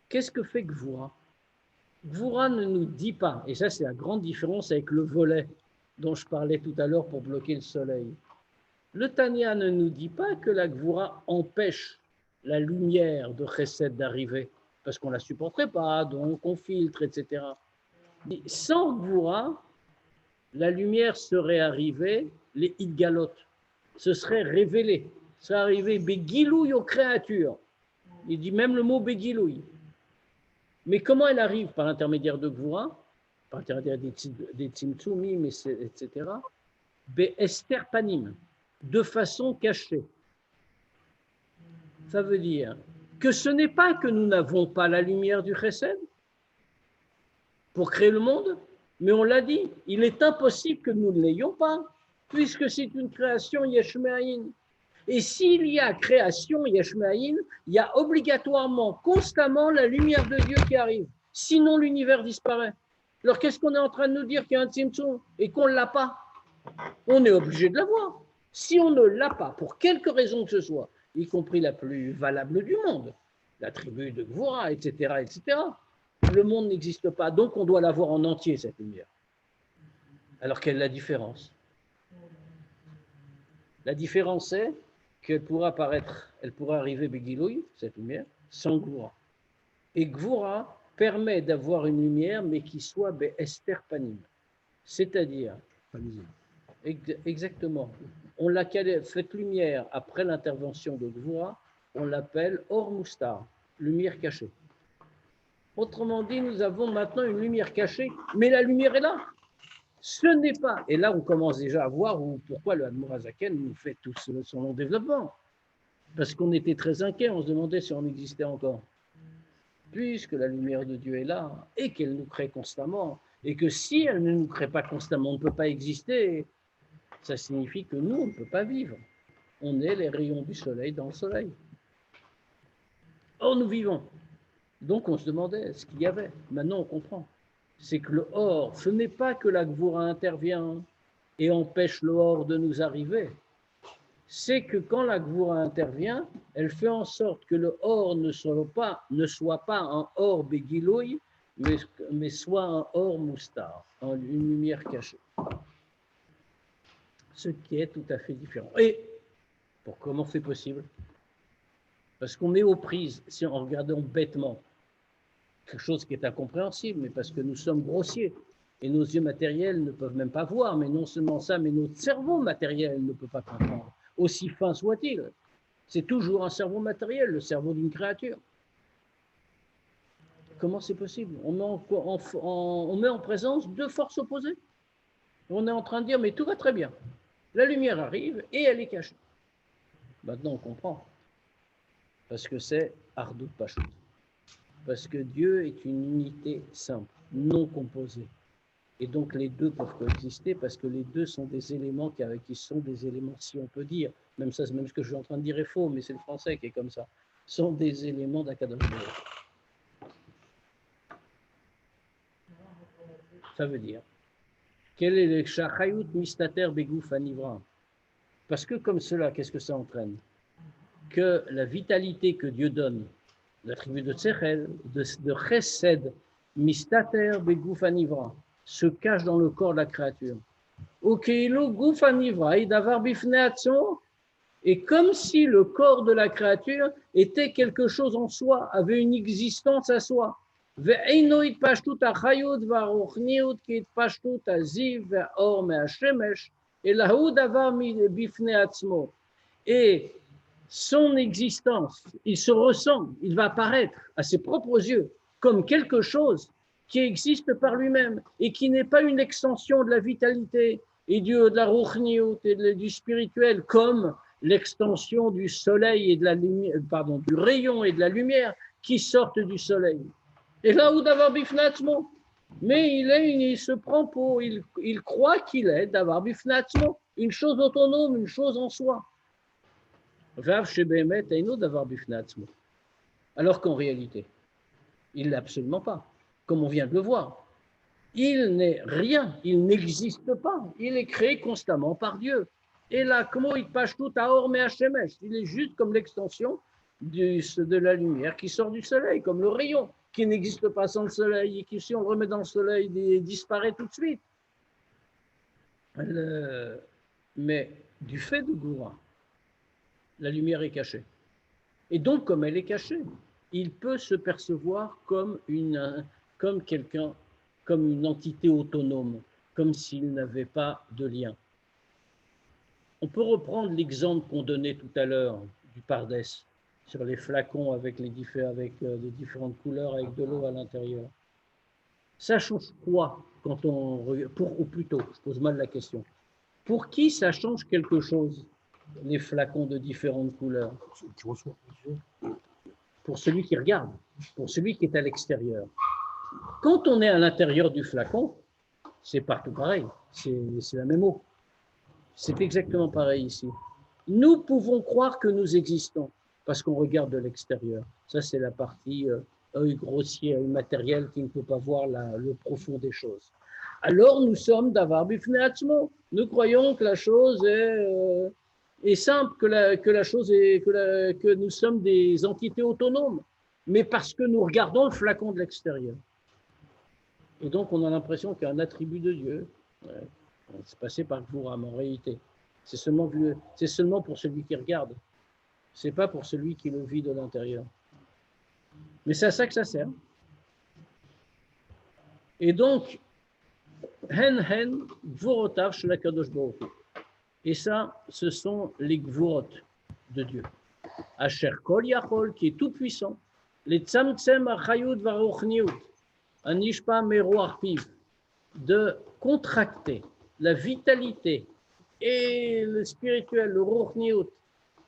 Qu'est-ce que fait Gvura? Gvura ne nous dit pas, et ça c'est la grande différence avec le volet dont je parlais tout à l'heure pour bloquer le soleil. Le Tanya ne nous dit pas que la Gvura empêche la lumière de Chesed d'arriver, parce qu'on ne la supporterait pas, donc on filtre, etc. Sans Gvura, la lumière serait arrivée, les Idgalot, se serait révélé, serait arrivé Begilouï aux créatures. Il dit même le mot Begilouï. Mais comment elle arrive? Par l'intermédiaire de Gvura, par l'intermédiaire des Tzimtzumim, etc. Be'ester panim, de façon cachée. Ça veut dire que ce n'est pas que nous n'avons pas la lumière du Chesed pour créer le monde, mais on l'a dit, il est impossible que nous ne l'ayons pas, puisque c'est une création Yesh Me'ayin. Et s'il y a création Yesh Me'ayin, il y a obligatoirement, constamment la lumière de Dieu qui arrive. Sinon, l'univers disparaît. Alors, qu'est-ce qu'on est en train de nous dire qu'il y a un Tzimtzum et qu'on ne l'a pas? On est obligé de l'avoir. Si on ne l'a pas, pour quelque raison que ce soit, y compris la plus valable du monde, la tribu de Gvura, etc., etc., le monde n'existe pas. Donc, on doit l'avoir en entier, cette lumière. Alors, quelle est la différence? La différence est qu'elle pourra apparaître, elle pourra arriver Begilouï, cette lumière, sans Gvura. Et Gvura permet d'avoir une lumière, mais qui soit Be'ester Panim. C'est-à-dire, exactement, on l'a cette lumière après l'intervention de Gvura, on l'appelle Or Moustar, lumière cachée. Autrement dit, nous avons maintenant une lumière cachée, mais la lumière est là. Ce n'est pas, et là on commence déjà à voir pourquoi le Admour Hazaken nous fait tout son long développement. Parce qu'on était très inquiets, on se demandait si on existait encore. Puisque la lumière de Dieu est là, et qu'elle nous crée constamment, et que si elle ne nous crée pas constamment, on ne peut pas exister, ça signifie que nous, on ne peut pas vivre. On est les rayons du soleil dans le soleil. Or, nous vivons. Donc, on se demandait ce qu'il y avait. Maintenant, on comprend. C'est que le or, ce n'est pas que la Gvura intervient et empêche le or de nous arriver. C'est que quand la Gvura intervient, elle fait en sorte que le or ne soit pas un or Begilouï, mais soit un or Moustar, une lumière cachée. Ce qui est tout à fait différent. Et comment c'est possible? Parce qu'on est aux prises, si on regarde bêtement, quelque chose qui est incompréhensible, mais parce que nous sommes grossiers et nos yeux matériels ne peuvent même pas voir, mais non seulement ça, mais notre cerveau matériel ne peut pas comprendre, aussi fin soit-il. C'est toujours un cerveau matériel, le cerveau d'une créature. Comment c'est possible? On met en présence deux forces opposées. On est en train de dire, mais tout va très bien. La lumière arrive et elle est cachée. Maintenant, on comprend. Parce que c'est Ardut Pashut. Parce que Dieu est une unité simple, non composée. Et donc les deux peuvent coexister parce que les deux sont des éléments qui sont des éléments, si on peut dire, même ce que je suis en train de dire est faux, mais c'est le français qui est comme ça, sont des éléments d'Akadosh Baruch. Ça veut dire, quel est le Shachayut Mistater Begouf Anivra? Parce que comme cela, qu'est-ce que ça entraîne? Que la vitalité que Dieu donne l'attribut de Tsechel, de Chesed, Mistater Begouf Anivra, se cache dans le corps de la créature. Okeilo Gouf Anivra, Idavar Bifneatson, et comme si le corps de la créature était quelque chose en soi, avait une existence à soi. Ve'eino itpashtut hachayut va'ruchniut ki itpashtut haziv ve'or me'hashemesh, elahu davar bifnei atzmo. Et son existence, il se ressent, il va apparaître à ses propres yeux comme quelque chose qui existe par lui-même et qui n'est pas une extension de la vitalité et de la ruchniut et du spirituel, comme l'extension du soleil et de la lumière, pardon, du rayon et de la lumière qui sortent du soleil. Et là où d'avoir bifnatzmo, mais il se prend pour, il croit qu'il est d'avoir bifnatzmo, une chose autonome, une chose en soi. Alors qu'en réalité, il n'est absolument pas, comme on vient de le voir. Il n'est rien, il n'existe pas, il est créé constamment par Dieu. Et là, comment il passe tout à Or Me'Hashemesh, il est juste comme l'extension de la lumière qui sort du soleil, comme le rayon qui n'existe pas sans le soleil et qui, si on le remet dans le soleil, disparaît tout de suite. Mais du fait de Goura, la lumière est cachée. Et donc, comme elle est cachée, il peut se percevoir comme quelqu'un, comme une entité autonome, comme s'il n'avait pas de lien. On peut reprendre l'exemple qu'on donnait tout à l'heure du Pardès, sur les flacons avec les différentes couleurs, avec de l'eau à l'intérieur. Ça change quoi quand ou plutôt, je pose mal la question, pour qui ça change quelque chose, les flacons de différentes couleurs? Pour celui qui regarde, pour celui qui est à l'extérieur. Quand on est à l'intérieur du flacon, c'est partout pareil, c'est la même eau. C'est exactement pareil ici. Nous pouvons croire que nous existons parce qu'on regarde de l'extérieur. Ça, c'est la partie œil grossier, œil matériel qui ne peut pas voir le profond des choses. Alors, nous sommes d'avar bifnei atzmo. Nous croyons que la chose est simple, que nous sommes des entités autonomes, mais parce que nous regardons le flacon de l'extérieur. Et donc, on a l'impression qu'il y a un attribut de Dieu. C'est passé par Gvura, mais en réalité, c'est seulement pour celui qui regarde. C'est pas pour celui qui le vit de l'intérieur. Mais c'est à ça que ça sert. Et donc, Gvurotav shel Kadosh Baruch Hu. Et ça, ce sont les Gvurot de Dieu. Asher Kol Yachol, qui est tout puissant. Les Tzamtzem Achayut Varuchniut. Anishpa Meroar Piv. De contracter la vitalité et le spirituel, le Ruchniut,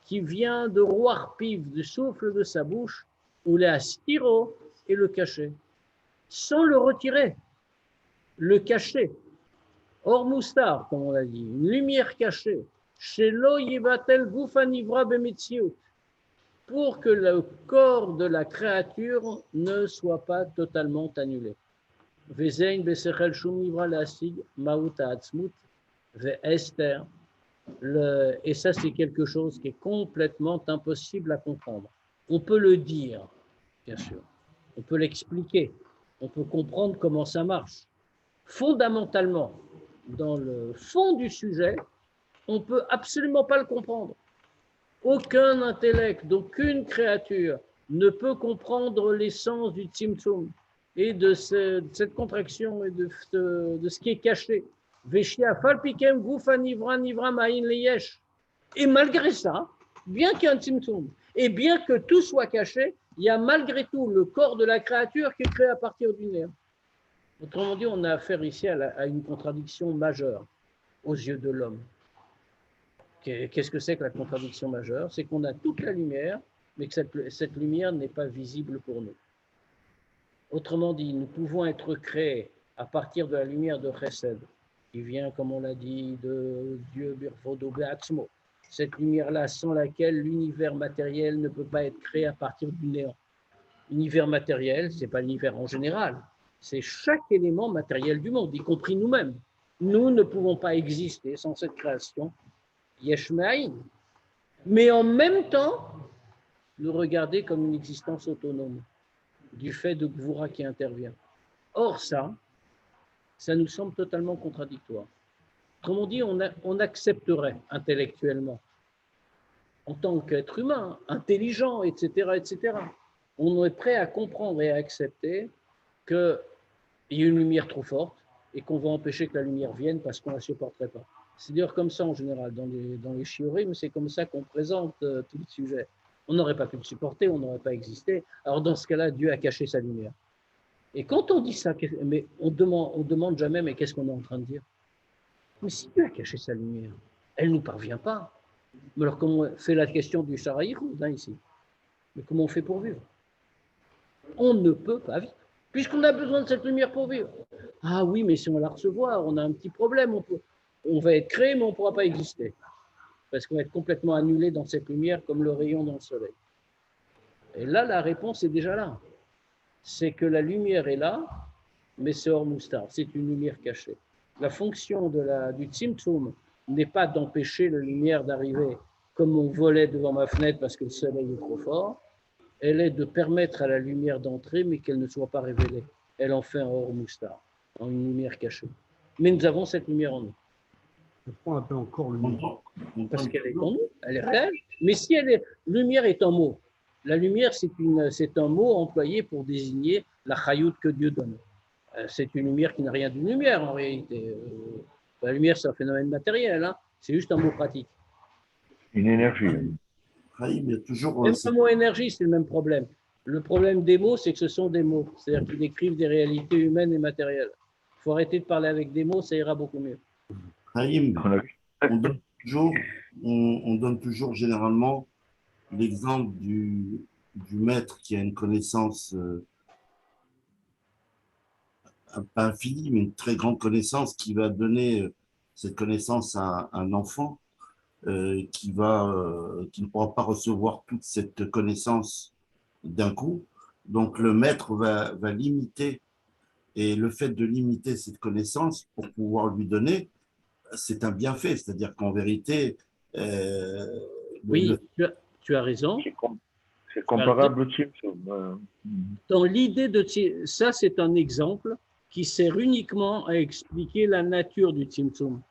qui vient de Roar Piv, du souffle de sa bouche, ou les Astiro et le cacher, sans le retirer, le cacher. Or Moustar, comme on l'a dit, une lumière cachée, Shelo Yivatel Gufanivra Bemetziut, pour que le corps de la créature ne soit pas totalement annulé. Vezein Besechel Shum Nivra Lasig Mauta Atzmut Ve Esther. Et ça, c'est quelque chose qui est complètement impossible à comprendre. On peut le dire, bien sûr. On peut l'expliquer. On peut comprendre comment ça marche. Fondamentalement, dans le fond du sujet, on ne peut absolument pas le comprendre. Aucun intellect d'aucune créature ne peut comprendre l'essence du Tzimtzum et de cette contraction et de ce qui est caché. Et malgré ça, bien qu'il y ait un Tzimtzum, et bien que tout soit caché, il y a malgré tout le corps de la créature qui est créé à partir du néant. Autrement dit, on a affaire ici à une contradiction majeure aux yeux de l'homme. Qu'est-ce que c'est que la contradiction majeure? C'est qu'on a toute la lumière, mais que cette lumière n'est pas visible pour nous. Autrement dit, nous pouvons être créés à partir de la lumière de Chesed, qui vient, comme on l'a dit, de Dieu, Birvodo Be'atzmo. Cette lumière-là, sans laquelle l'univers matériel ne peut pas être créé à partir du néant. L'univers matériel, ce n'est pas l'univers en général, c'est chaque élément matériel du monde, y compris nous-mêmes. Nous ne pouvons pas exister sans cette création, Yesh Me'ayin. Mais en même temps, le regarder comme une existence autonome, du fait de Gvura qui intervient. Or, ça nous semble totalement contradictoire. Comme on dit, on accepterait intellectuellement, en tant qu'être humain, intelligent, etc., etc. On est prêt à comprendre et à accepter qu'il y a une lumière trop forte et qu'on va empêcher que la lumière vienne parce qu'on ne la supporterait pas. C'est d'ailleurs comme ça en général, dans les shiurim, c'est comme ça qu'on présente tout le sujet. On n'aurait pas pu le supporter, on n'aurait pas existé. Alors dans ce cas-là, Dieu a caché sa lumière. Et quand on dit ça, mais on demande jamais, mais qu'est-ce qu'on est en train de dire? Mais si Dieu a caché sa lumière, elle ne nous parvient pas. Mais alors comment on fait la question du Sharaïroud ici? Mais comment on fait pour vivre? On ne peut pas vivre, puisqu'on a besoin de cette lumière pour vivre. Ah oui, mais si on la recevoir, on a un petit problème. On va être créé, mais on ne pourra pas exister. Parce qu'on va être complètement annulé dans cette lumière comme le rayon dans le soleil. Et là, la réponse est déjà là. C'est que la lumière est là, mais c'est hors moustar, c'est une lumière cachée. La fonction du tzimtzum n'est pas d'empêcher la lumière d'arriver comme on volait devant ma fenêtre parce que le soleil est trop fort. Elle est de permettre à la lumière d'entrer, mais qu'elle ne soit pas révélée. Elle en fait un hors moustar, en une lumière cachée. Mais nous avons cette lumière en nous. Pourquoi on appelle encore lumière? Parce qu'elle est en nous, elle est réelle. Mais si lumière est un mot. La lumière, c'est un mot employé pour désigner la chayout que Dieu donne. C'est une lumière qui n'a rien d'une lumière en réalité. La lumière, c'est un phénomène matériel, hein. C'est juste un mot pratique. Une énergie. Il y a toujours. Même le mot énergie, c'est le même problème. Le problème des mots, c'est que ce sont des mots. C'est-à-dire qu'ils décrivent des réalités humaines et matérielles. Il faut arrêter de parler avec des mots, ça ira beaucoup mieux. On donne toujours généralement l'exemple du maître qui a une connaissance pas infinie, mais une très grande connaissance qui va donner cette connaissance à un enfant qui ne pourra pas recevoir toute cette connaissance d'un coup. Donc le maître va limiter, et le fait de limiter cette connaissance pour pouvoir lui donner, c'est un bienfait, c'est-à-dire qu'en vérité, oui, tu as raison. C'est comparable au Tzimtzum. Dans l'idée de ça, c'est un exemple qui sert uniquement à expliquer la nature du Tzimtzum,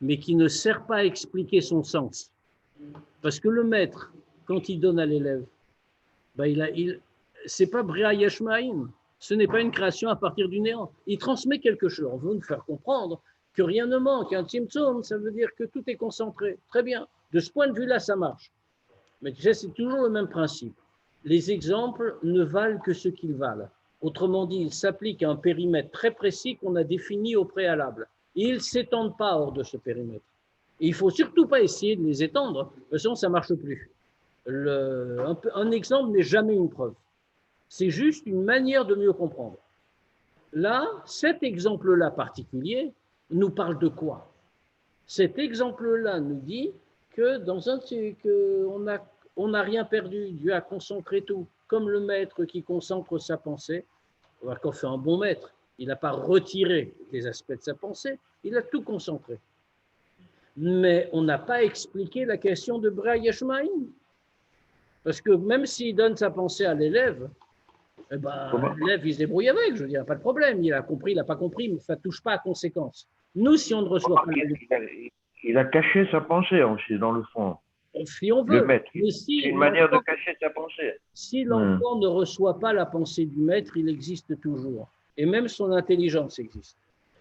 mais qui ne sert pas à expliquer son sens. Parce que le maître, quand il donne à l'élève, c'est pas Bria Yeshmaïm, ce n'est pas une création à partir du néant. Il transmet quelque chose. On veut nous faire comprendre que rien ne manque. Un Tzimtzum, ça veut dire que tout est concentré. Très bien. De ce point de vue-là, ça marche. Mais tu sais, c'est toujours le même principe. Les exemples ne valent que ce qu'ils valent. Autrement dit, ils s'appliquent à un périmètre très précis qu'on a défini au préalable. Et ils ne s'étendent pas hors de ce périmètre. Et il ne faut surtout pas essayer de les étendre, de toute façon, ça ne marche plus. Un exemple n'est jamais une preuve. C'est juste une manière de mieux comprendre. Là, cet exemple-là particulier nous parle de quoi? Cet exemple-là nous dit que on n'a rien perdu. Dieu a concentré tout, comme le maître qui concentre sa pensée. On va qu'on fait un bon maître. Il n'a pas retiré les aspects de sa pensée, il a tout concentré. Mais on n'a pas expliqué la question de Bra Yeshmaïm. Parce que même s'il donne sa pensée à l'élève, eh ben, l'élève, il se débrouille avec, je veux dire, pas de problème. Il a compris, il n'a pas compris, mais ça ne touche pas à conséquence. Nous, si on ne reçoit pas... Il a caché sa pensée aussi, dans le fond. Si on veut. Le maître. C'est une manière de cacher sa pensée. Si l'enfant ne reçoit pas la pensée du maître, il existe toujours. Et même son intelligence existe.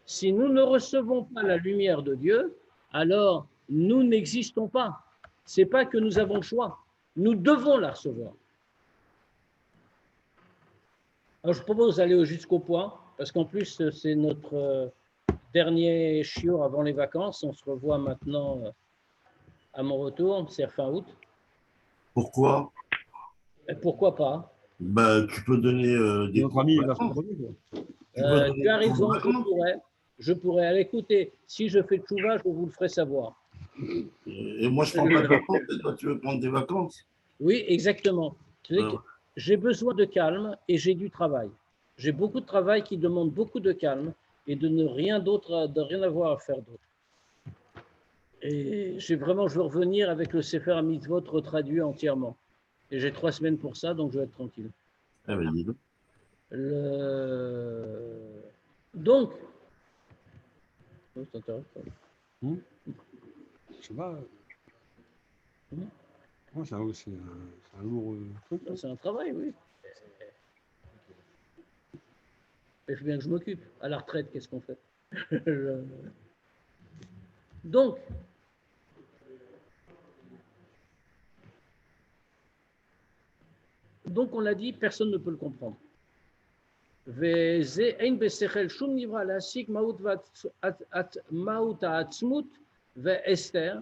Si nous ne recevons pas la lumière de Dieu, alors nous n'existons pas. Ce n'est pas que nous avons le choix. Nous devons la recevoir. Alors, je propose d'aller jusqu'au point, parce qu'en plus, c'est notre dernier shiur avant les vacances. On se revoit maintenant à mon retour, c'est fin août. Pourquoi? Et pourquoi pas? Tu peux donner des Notre ami, tu as raison, je pourrais. Allez, écoutez, si je fais de chouva, je vous le ferai savoir. Et moi, je ne prends pas de vacances, et toi, tu veux prendre des vacances? Oui, exactement. J'ai besoin de calme et j'ai du travail. J'ai beaucoup de travail qui demande beaucoup de calme et de rien avoir à faire d'autre. Et je veux revenir avec le Sefer HaMitzvot retraduit entièrement. Et j'ai 3 semaines pour ça, donc je vais être tranquille. Ah ben, dis donc. Donc, oh, c'est intéressant. Je sais pas. Hmm. Moi, c'est un lourd truc. C'est un travail, oui. Et je bien que je m'occupe. À la retraite, qu'est-ce qu'on fait? Donc, on l'a dit, personne ne peut le comprendre. וזה אין בשכל שום נברא להסיק מהות העצמות והסתר,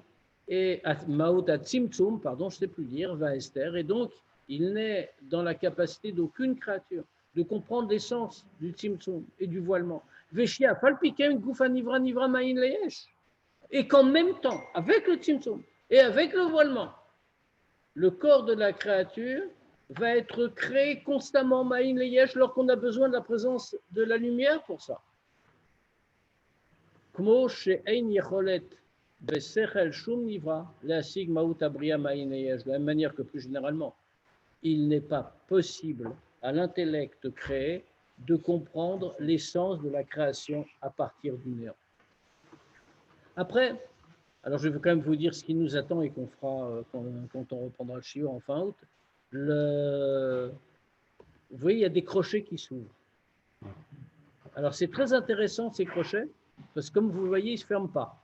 et מהות הצמצום, pardon, je ne sais plus dire, והסתר, et donc il n'est dans la capacité d'aucune créature de comprendre l'essence du tzimtzum et du voilement. ושיה, אף על פי כן גוף הנברא נברא מאין ליש. Et qu'en même temps, avec le tzimtzum et avec le voilement, le corps de la créature va être créé constamment, Ma'in Leyesh, lorsqu'on a besoin de la présence de la lumière pour ça. Kmo she'ein yecholet besechel shum nivra le'asig ma'ut abriya Ma'in Leyesh. De la même manière que plus généralement, il n'est pas possible à l'intellect créé de comprendre l'essence de la création à partir du néant. Après, alors je vais quand même vous dire ce qui nous attend et qu'on fera quand on reprendra le shiur en fin août. Vous voyez, il y a des crochets qui s'ouvrent. Alors c'est très intéressant ces crochets, parce que comme vous le voyez, ils ne se ferment pas.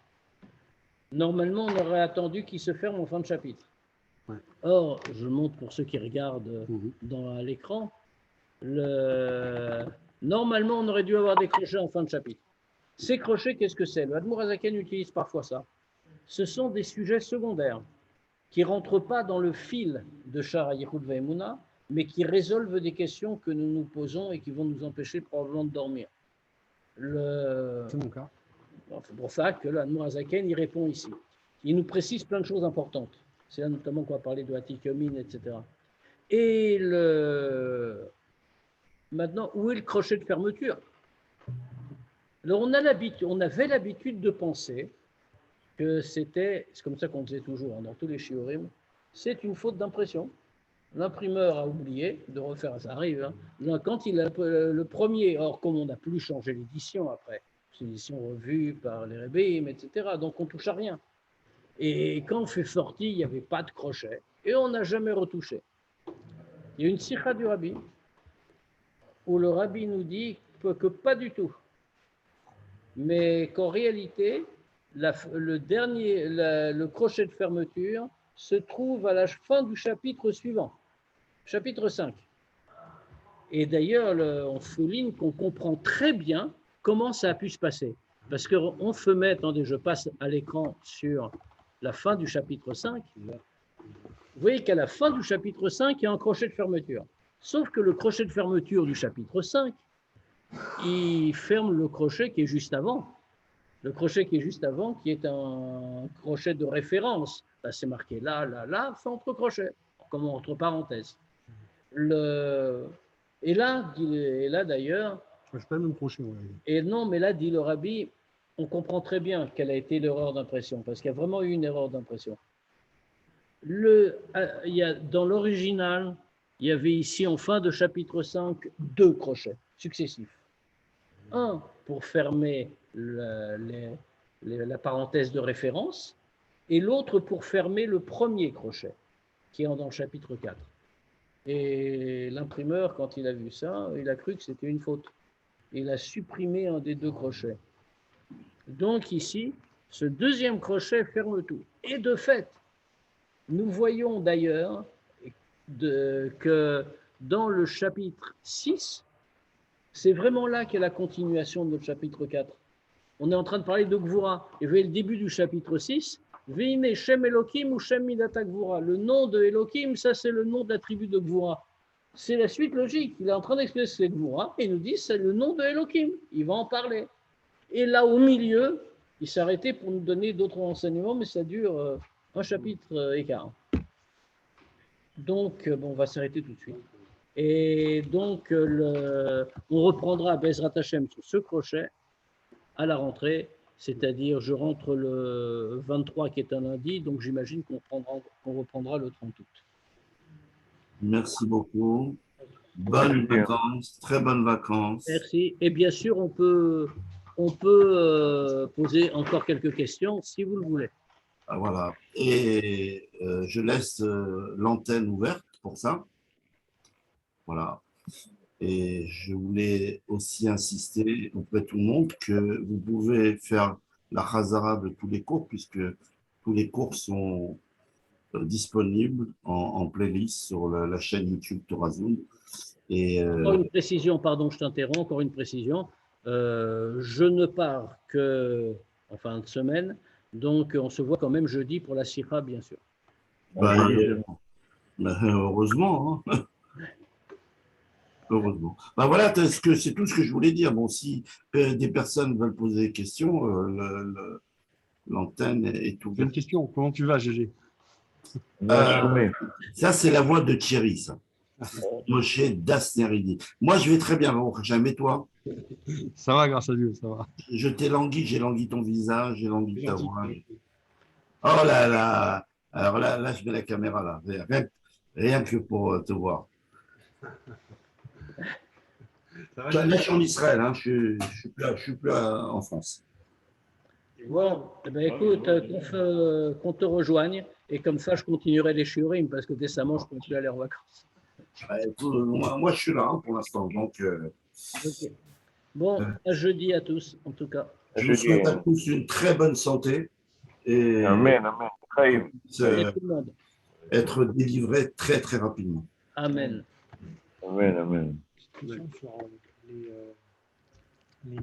Normalement, on aurait attendu qu'ils se ferment en fin de chapitre. Ouais. Or, je montre pour ceux qui regardent à l'écran, normalement, on aurait dû avoir des crochets en fin de chapitre. Ces crochets, qu'est-ce que c'est? Le Admour Azaken utilise parfois ça. Ce sont des sujets secondaires qui ne rentrent pas dans le fil de Shara Yichud Ve'emuna, mais qui résolvent des questions que nous nous posons et qui vont nous empêcher probablement de dormir. C'est mon cas. C'est pour ça que l'Admour Azaken y répond ici. Il nous précise plein de choses importantes. C'est là notamment qu'on va parler de Hatik Yomin, etc. Et maintenant, où est le crochet de fermeture? Alors, on avait l'habitude de penser que c'est comme ça qu'on disait toujours dans tous les shiurim, c'est une faute d'impression. L'imprimeur a oublié de refaire, ça arrive. Hein. Quand il a le premier, or comme on n'a plus changé l'édition après, c'est une édition revue par les Rebbeim, etc. Donc on ne touche à rien. Et quand on fait sortie, il n'y avait pas de crochet et on n'a jamais retouché. Il y a une sikha du rabbi où le rabbi nous dit que pas du tout, mais qu'en réalité, le crochet de fermeture se trouve à la fin du chapitre suivant. Chapitre 5. Et d'ailleurs, on souligne qu'on comprend très bien comment ça a pu se passer. Parce qu'on se met, attendez, je passe à l'écran sur la fin du chapitre 5. Vous voyez qu'à la fin du chapitre 5, il y a un crochet de fermeture. Sauf que le crochet de fermeture du chapitre 5, il ferme le crochet qui est juste avant. Le crochet qui est juste avant, qui est un crochet de référence. Là, c'est marqué là, fin entre crochets, comme entre parenthèses. Et là d'ailleurs. Je ne pas le même crochet. Ouais. Et non, mais là, dit le rabbi, on comprend très bien quelle a été l'erreur d'impression, parce qu'il y a vraiment eu une erreur d'impression. Dans l'original, il y avait ici, en fin de chapitre 5, 2 crochets successifs. Un pour fermer la parenthèse de référence, et l'autre pour fermer le premier crochet, qui est dans le chapitre 4. Et l'imprimeur, quand il a vu ça, il a cru que c'était une faute. Il a supprimé un des 2 crochets. Donc ici, ce deuxième crochet ferme tout. Et de fait, nous voyons d'ailleurs que dans le chapitre 6, c'est vraiment là qu'est la continuation de notre chapitre 4. On est en train de parler de Gvura. Et vous voyez le début du chapitre 6, Veine Shem Elohim ou Shem Midata Gvura. Le nom de Elohim, ça c'est le nom de la tribu de Gvura. C'est la suite logique. Il est en train d'expliquer ce que c'est Gvura et il nous dit c'est le nom de Elohim. Il va en parler. Et là au milieu, il s'est arrêté pour nous donner d'autres renseignements, mais ça dure un chapitre et quart. Donc, on va s'arrêter tout de suite. Et donc, on reprendra Bezrat Hashem sur ce crochet à la rentrée, c'est-à-dire je rentre le 23 qui est un lundi, donc j'imagine qu'on reprendra le 30 août. Merci beaucoup. Bonnes Merci. vacances, très bonnes vacances. Merci. Et bien sûr, on peut poser encore quelques questions si vous le voulez. Ah, voilà. Et je laisse l'antenne ouverte pour ça. Voilà. Et je voulais aussi insister auprès de tout le monde que vous pouvez faire la Khazara de tous les cours, puisque tous les cours sont disponibles en playlist sur la chaîne YouTube Torazoun. Et Encore une précision, pardon, je t'interromps, encore une précision. Je ne pars que en fin de semaine, donc on se voit quand même jeudi pour la Sikha, bien sûr. bah, heureusement, hein. Heureusement. Bah voilà, c'est tout ce que je voulais dire. Bon, si des personnes veulent poser des questions, l'antenne est J'ai une ouverte. question. Comment tu vas, Gégé? Ça, c'est la voix de Thierry, ça. Moshe Dasneridi. Moi, je vais très bien, jamais toi. Ça va, grâce à Dieu, ça va. Je t'ai langui, j'ai langui ton visage, j'ai langui ta Gentil. voix. Oh là là. Alors là, je mets la caméra là. Rien que pour te voir. Ça va, Là, Gégé? je suis en Israël, hein. Je suis plus en France. Bon, eh ben, écoute, qu'on te rejoigne, et comme ça, je continuerai les shurim, parce que décemment, je ne peux plus aller en vacances. Moi, je suis là hein, pour l'instant. Donc, Ok. Bon, à jeudi à tous, en tout cas. je vous souhaite à tous une très bonne santé et Amen, amen. Chaim. Et tout le monde. être délivré très, très rapidement. Amen. Amen, amen. Question sur les